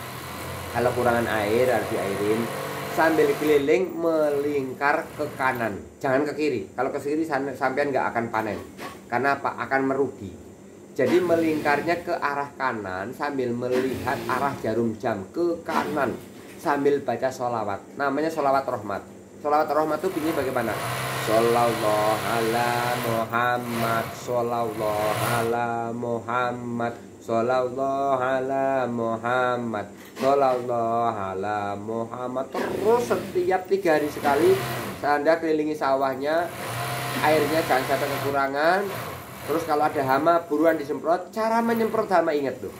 Kalau kurangan air harus diairin. Sambil keliling melingkar ke kanan, jangan ke kiri. Kalau ke kiri sampean nggak akan panen. Karena apa? Akan merugi. Jadi melingkarnya ke arah kanan sambil melihat arah jarum jam ke kanan sambil baca sholawat. Namanya sholawat rahmat. Sholawat rahmat itu bunyinya bagaimana? Shollallahu ala Muhammad, shollallahu ala Muhammad, shollallahu ala Muhammad, shollallahu ala Muhammad. Terus setiap 3 hari sekali Anda kelilingi sawahnya, airnya jangan sampai kekurangan. Terus kalau ada hama buruan disemprot. Cara menyemprot hama ingat tuh.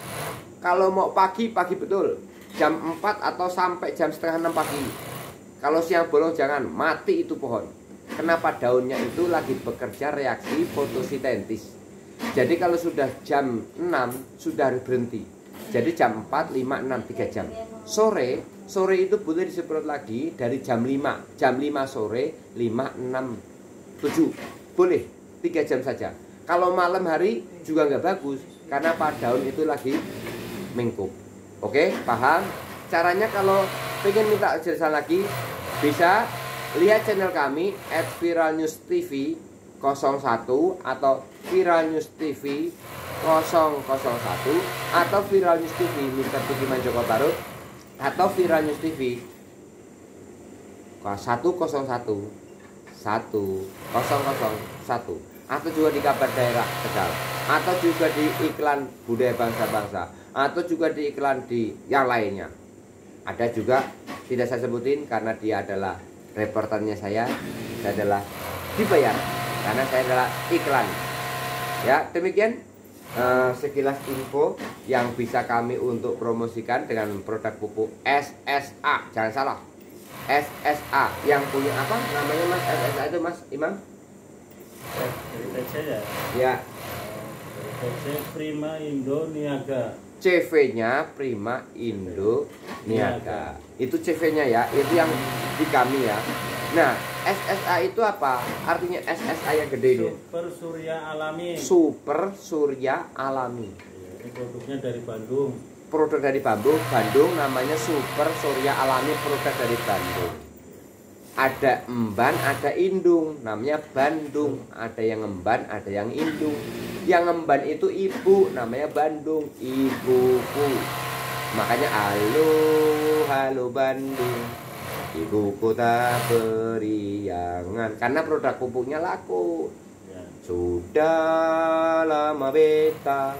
Kalau mau pagi betul, jam 4 atau sampai jam setengah 6 pagi. Kalau siang bolong jangan, mati itu pohon. Kenapa? Daunnya itu lagi bekerja reaksi fotosintesis. Jadi kalau sudah jam 6 sudah harus berhenti. Jadi jam 4, 5, 6, 3 jam. Sore itu boleh disemprot lagi dari jam 5. Jam 5 sore, 5, 6, 7. Boleh, 3 jam saja. Kalau malam hari juga nggak bagus. Karena daun itu lagi mengkup. Oke, paham? Caranya kalau pengen minta jelasan lagi, bisa lihat channel kami @viralnewstv 01 atau viralnewstv 001 atau viralnewstv Mr. Tukiman Joko Tarub atau viralnewstv 101 atau juga di kabar daerah Tegal, atau juga di iklan budaya bangsa-bangsa, atau juga di iklan di yang lainnya. Ada juga tidak saya sebutin karena dia adalah reporternya saya adalah dibayar karena saya adalah iklan. Ya, demikian sekilas info yang bisa kami untuk promosikan dengan produk pupuk SSA. Jangan salah, SSA yang punya apa namanya Mas? SSA itu Mas Imam? Dari PC ya? Ya. PC Prima Indo Niaga. CV-nya Prima Indo Niaga. Itu CV-nya ya, itu yang di kami ya. Nah, SSA itu apa? Artinya SSA yang gede ini. Super Surya Alami. Super Surya Alami. Ini produknya dari Bandung. Produk dari Bandung namanya Super Surya Alami, produk dari Bandung. Ada emban, ada indung, namanya Bandung. Ada yang emban, ada yang indung. Yang emban itu ibu, namanya Bandung, ibuku. Makanya halo Bandung, ibuku tak beriangan. Karena produk pupuknya laku. Ya. Sudah lama beta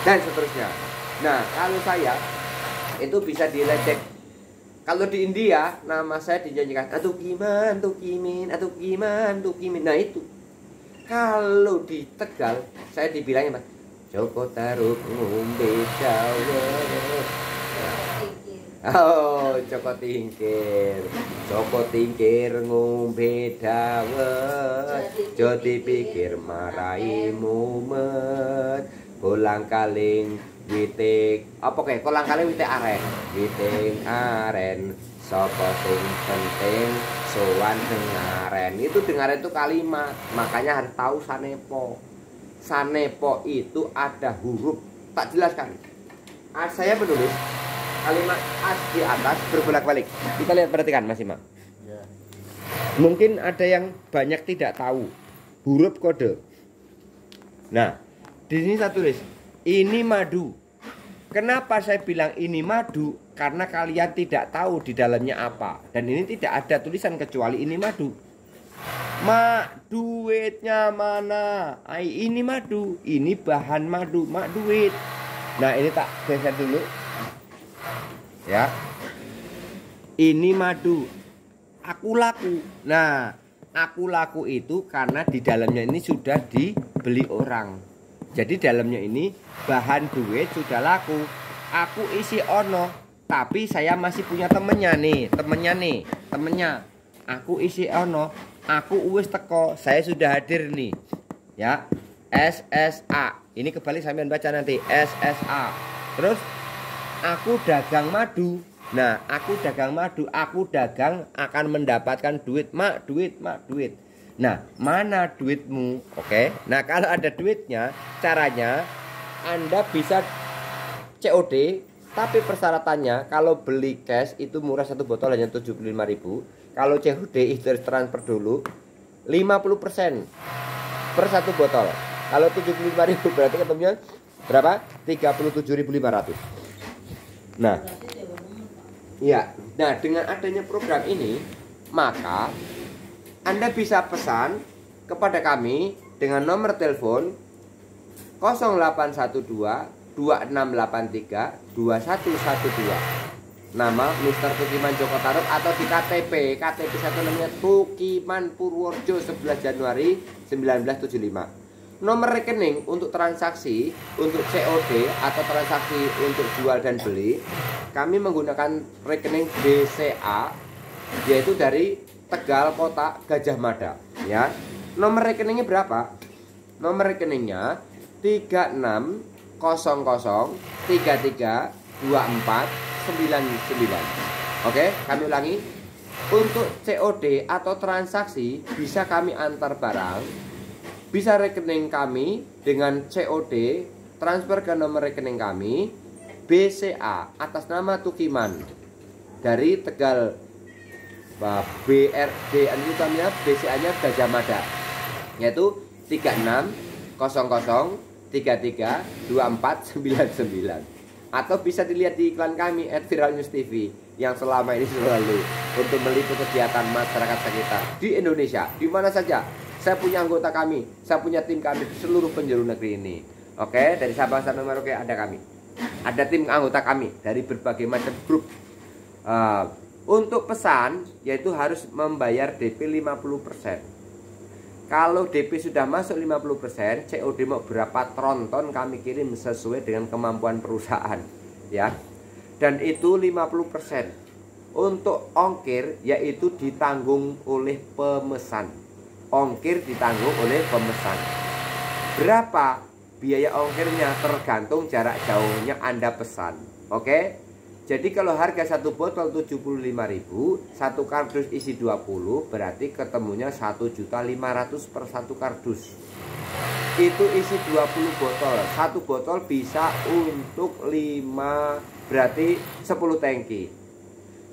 dan seterusnya. Nah, kalau saya itu bisa dilecek. Kalau di India nama saya dinyanyikan Atukiman, Tukimin, Atukiman, Tukimin. Nah itu. Kalau di Tegal saya dibilangnya Mas Joko Tarub ngombe dawet. Oh, Joko Tingkir ngombe dawet. Jo dipikir marai mumet. Kolang kaling witik apa kayak kolang kaling witik aren, witing aren sapa sing penting sowan dengaren. Itu dengaren itu kalimat, makanya harus tahu sanepo itu ada huruf. Tak jelaskan, saya menulis kalimat as di atas berbolak-balik. Kita lihat, perhatikan Mas Imam Ya. Mungkin ada yang banyak tidak tahu huruf kode. Nah, di sini saya tulis ini madu. Kenapa saya bilang ini madu? Karena kalian tidak tahu di dalamnya apa. Dan ini tidak ada tulisan kecuali ini madu. Duitnya mana? Ini madu. Ini bahan madu. Duit. Nah, ini tak geser dulu. Ya. Ini madu. Aku laku. Nah, aku laku itu karena di dalamnya ini sudah dibeli orang. Jadi dalamnya ini bahan duit sudah laku. Aku isi ono. Tapi saya masih punya temennya nih. Aku isi ono, aku wis teko, saya sudah hadir nih. Ya, SSA. Ini kebalik sampean baca nanti, SSA. Terus aku dagang madu. Nah, aku dagang madu, aku dagang akan mendapatkan duit, mak, duit. Nah, mana duitmu? Oke. Nah, kalau ada duitnya, caranya Anda bisa COD, tapi persyaratannya kalau beli cash itu murah, satu botol hanya 75.000. Kalau COD itu harus transfer dulu 50% per satu botol. Kalau 75.000 berarti ketemunya berapa? 37.500. Nah, ya. Nah, dengan adanya program ini, maka Anda bisa pesan kepada kami dengan nomor telepon 0812 2683 2112. Nama Mr. Tukiman Joko Tarub atau di KTP satu namanya Tukiman Purworejo 11 Januari 1975. Nomor rekening untuk transaksi, untuk COD atau transaksi untuk jual dan beli, kami menggunakan rekening BCA, yaitu dari Tegal Kota Gajah Mada. Ya, nomor rekeningnya berapa? Nomor rekeningnya 3600332499. Oke, kami ulangi. Untuk COD atau transaksi bisa kami antar barang, bisa rekening kami dengan COD transfer ke nomor rekening kami BCA atas nama Tukiman dari Tegal BRD utamanya BCA-nya Gajah Mada, yaitu 3600332499. Atau bisa dilihat di iklan kami @viralnews.tv yang selama ini selalu untuk meliput kegiatan masyarakat sekitar di Indonesia, di mana saja. Saya punya anggota kami, saya punya tim kami di seluruh penjuru negeri ini. Oke, dari Sabang sampai Merauke ada kami. Ada tim anggota kami dari berbagai macam grup. Untuk pesan yaitu harus membayar DP 50%. Kalau DP sudah masuk 50%, COD mau berapa tronton kami kirim sesuai dengan kemampuan perusahaan, ya. Dan itu 50%. Untuk ongkir yaitu ditanggung oleh pemesan. Ongkir ditanggung oleh pemesan. Berapa biaya ongkirnya tergantung jarak jauhnya Anda pesan. Oke? Jadi kalau harga satu botol 75.000, satu kardus isi 20, berarti ketemunya 1.500.000 per satu kardus. Itu isi 20 botol. Satu botol bisa untuk 5, berarti 10 tangki.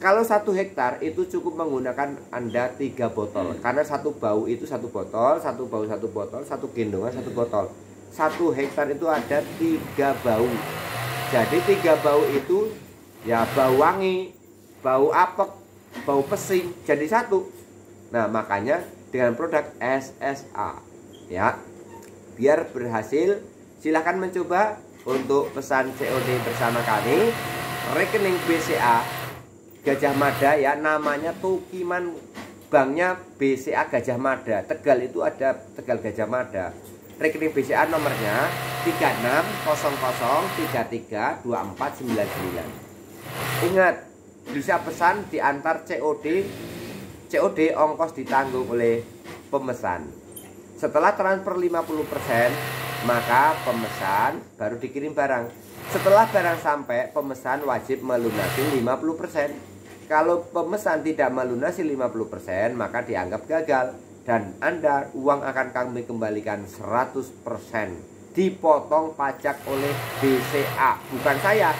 Kalau 1 hektar itu cukup menggunakan Anda 3 botol. Karena satu bau itu 1 botol, satu bau 1 botol, satu gendongan 1 botol. 1 hektar itu ada 3 bau. Jadi 3 bau itu ya bau wangi, bau apek, bau pesing jadi 1. Nah, makanya dengan produk SSA, ya, biar berhasil silahkan mencoba untuk pesan COD bersama kami. Rekening BCA Gajah Mada, ya, namanya Tukiman, banknya BCA Gajah Mada. Tegal itu ada Tegal Gajah Mada. Rekening BCA nomornya 3600332499. Ingat, bisa pesan diantar COD ongkos ditanggung oleh pemesan. Setelah transfer 50%, maka pemesan baru dikirim barang. Setelah barang sampai, pemesan wajib melunasi 50%. Kalau pemesan tidak melunasi 50%, maka dianggap gagal dan Anda uang akan kami kembalikan 100%. Dipotong pajak oleh BCA, bukan saya.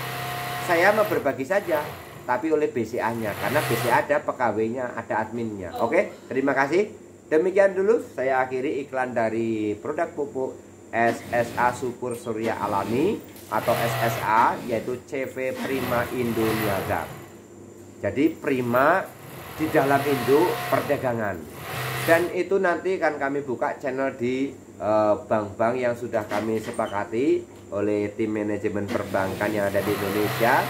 Saya mau berbagi saja, tapi oleh BCA-nya, karena BCA ada PKW-nya, ada adminnya. Oke, terima kasih. Demikian dulu saya akhiri iklan dari produk pupuk SSA Subur Surya Alami atau SSA, yaitu CV Prima Indoniaga. Jadi Prima di dalam induk perdagangan. Dan itu nanti akan kami buka channel di bank-bank yang sudah kami sepakati oleh tim manajemen perbankan yang ada di Indonesia,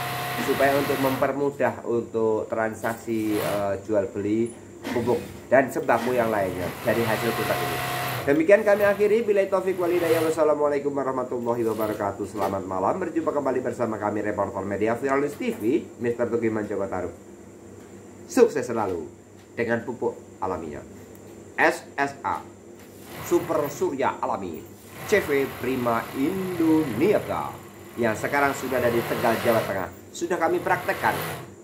supaya untuk mempermudah untuk transaksi jual beli pupuk dan sembako yang lainnya dari hasil produk ini. Demikian kami akhiri. Billahi taufik wal hidayah. Wassalamualaikum warahmatullahi wabarakatuh. Selamat malam. Berjumpa kembali bersama kami reporter media Viralis TV, Mr. Tukiman Joko Tarub. Sukses selalu dengan pupuk alaminya SSA Super Surya Alami CV Prima Indonesia yang sekarang sudah ada di Tegal, Jawa Tengah. Sudah kami praktekkan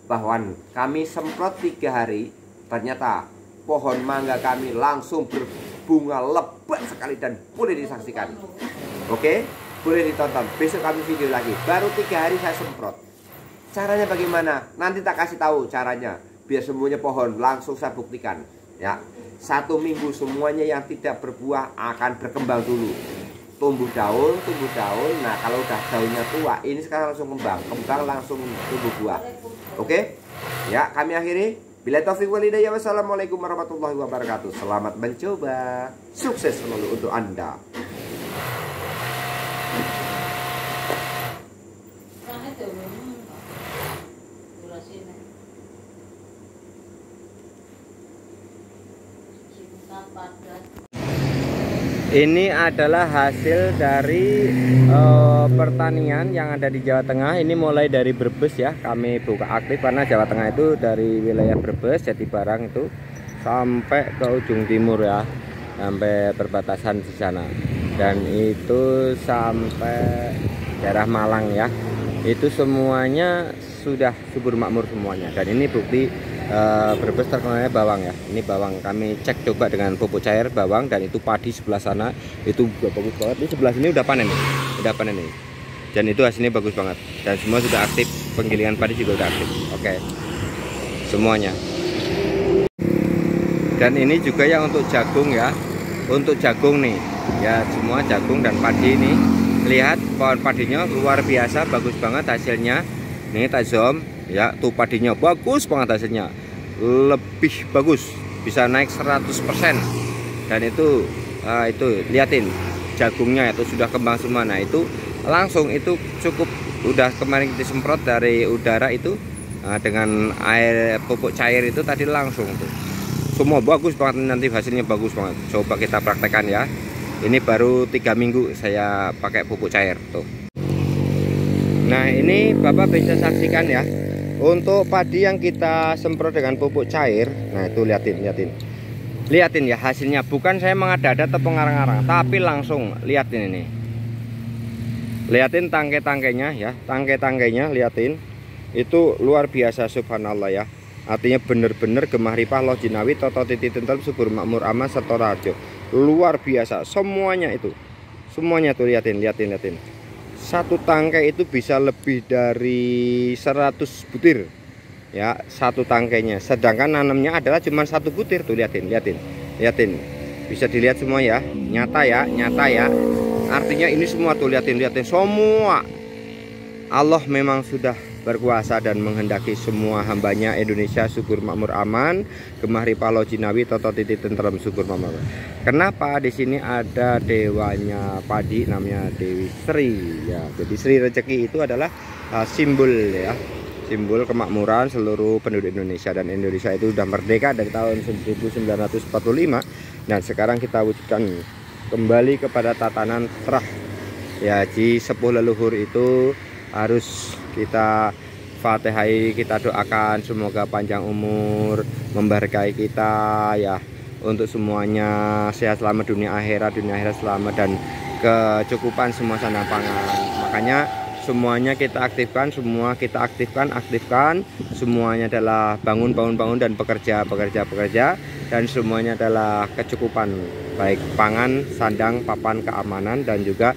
bahwa kami semprot 3 hari, ternyata pohon mangga kami langsung berbunga lebat sekali dan boleh disaksikan. Oke, boleh ditonton. Besok kami video lagi. Baru 3 hari saya semprot. Caranya bagaimana? Nanti tak kasih tahu caranya. Biar semuanya pohon langsung saya buktikan. Ya, 1 minggu semuanya yang tidak berbuah akan berkembang dulu. Tumbuh daun. Nah, kalau udah daunnya tua, ini sekarang langsung kembang langsung tumbuh buah. Oke? Ya, kami akhiri. Bila taufik wal hidayah. Wassalamualaikum warahmatullahi wabarakatuh. Selamat mencoba. Sukses selalu untuk Anda. Ini adalah hasil dari pertanian yang ada di Jawa Tengah. Ini mulai dari Brebes ya. Kami buka aktif karena Jawa Tengah itu dari wilayah Brebes, Jatibarang itu sampai ke ujung timur ya, sampai perbatasan di sana. Dan itu sampai daerah Malang ya. Itu semuanya sudah subur makmur semuanya. Dan ini bukti Brebes terkenalnya bawang ya. Ini bawang, kami cek coba dengan pupuk cair bawang, dan itu padi sebelah sana itu bagus banget. Ini sebelah sini udah panen nih, dan itu hasilnya bagus banget, dan semua sudah aktif. Penggilingan padi juga udah aktif. Oke, semuanya. Dan ini juga ya untuk jagung ya, untuk jagung nih ya, semua jagung dan padi ini. Lihat pohon padinya luar biasa, bagus banget hasilnya. Nih Tazom ya, tuh padinya bagus banget hasilnya, lebih bagus, bisa naik 100%. Dan itu liatin jagungnya itu sudah kembang semua. Nah itu langsung itu cukup, udah kemarin disemprot dari udara itu dengan air pupuk cair itu tadi langsung tuh semua bagus banget. Nanti hasilnya bagus banget, coba kita praktekkan ya. Ini baru 3 minggu saya pakai pupuk cair tuh. Nah ini Bapak bisa saksikan ya, untuk padi yang kita semprot dengan pupuk cair. Nah itu liatin ya hasilnya. Bukan saya mengada-ada atau pengarang-arang, tapi langsung liatin ini. Liatin tangkai-tangkainya ya, tangkai-tangkainya liatin. Itu luar biasa, subhanallah ya. Artinya bener-bener gemah ripah loh jinawi toto titi tentrem subur makmur aman setora harjo. Luar biasa semuanya itu. Semuanya tuh liatin. Satu tangkai itu bisa lebih dari 100 butir ya, satu tangkainya. Sedangkan nanamnya adalah cuma 1 butir tuh, liatin. Bisa dilihat semua ya, nyata ya. Artinya ini semua tuh liatin semua. Allah memang sudah berkuasa dan menghendaki semua hambanya Indonesia subur makmur aman, gemah ripah lo jinawi toto titi tentrem subur makmur. Kenapa di sini ada dewanya padi namanya Dewi Sri ya. Jadi Sri rezeki itu adalah simbol ya, simbol kemakmuran seluruh penduduk Indonesia. Dan Indonesia itu sudah merdeka dari tahun 1945, dan sekarang kita wujudkan kembali kepada tatanan terah ya. Ji sepuh leluhur itu harus kita fatihai, kita doakan semoga panjang umur, memberkahi kita ya, untuk semuanya sehat selamat dunia akhirat selamat, dan kecukupan semua sandang pangan. Makanya semuanya kita aktifkan, semuanya adalah bangun dan bekerja, dan semuanya adalah kecukupan, baik pangan, sandang, papan, keamanan, dan juga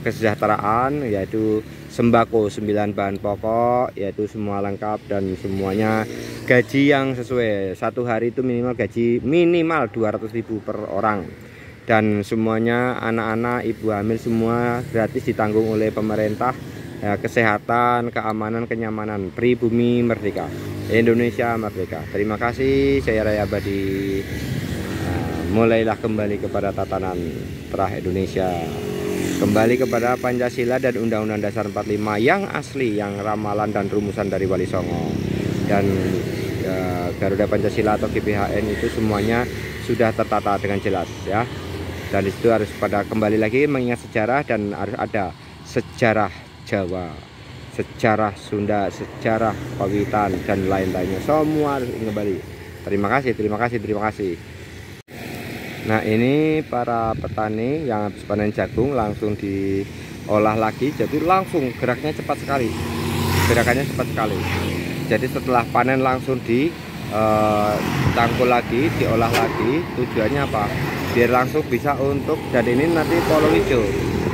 kesejahteraan, yaitu sembako 9 bahan pokok, yaitu semua lengkap, dan semuanya gaji yang sesuai. Satu hari itu gaji minimal 200.000 per orang, dan semuanya anak-anak, ibu hamil semua gratis ditanggung oleh pemerintah ya. Kesehatan, keamanan, kenyamanan, pribumi merdeka, Indonesia merdeka. Terima kasih, saya Raya Abadi. Mulailah kembali kepada tatanan terah Indonesia, kembali kepada Pancasila dan Undang-Undang Dasar 45 yang asli, yang ramalan dan rumusan dari Wali Songo. Dan Garuda Pancasila atau GPHN itu semuanya sudah tertata dengan jelas ya. Dan di situ harus pada kembali lagi mengingat sejarah, dan harus ada sejarah Jawa, sejarah Sunda, sejarah Pawitan dan lain-lainnya, semua harus kembali. Terima kasih, terima kasih, terima kasih. Nah, ini para petani yang habis panen jagung langsung diolah lagi, jadi langsung geraknya cepat sekali, gerakannya cepat sekali. Jadi setelah panen langsung cangkul lagi, diolah lagi. Tujuannya apa? Biar langsung bisa untuk, dan ini nanti kolong hijau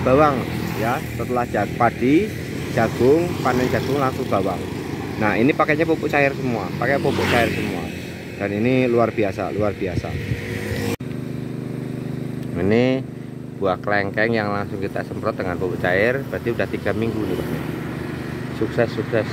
bawang ya. Setelah padi, jagung, panen jagung langsung bawang. Nah, ini pakainya pupuk cair semua, pakai pupuk cair semua. Dan ini luar biasa, luar biasa. Ini buah kelengkeng yang langsung kita semprot dengan pupuk cair, berarti udah 3 minggu nih Pak. Sukses, sukses.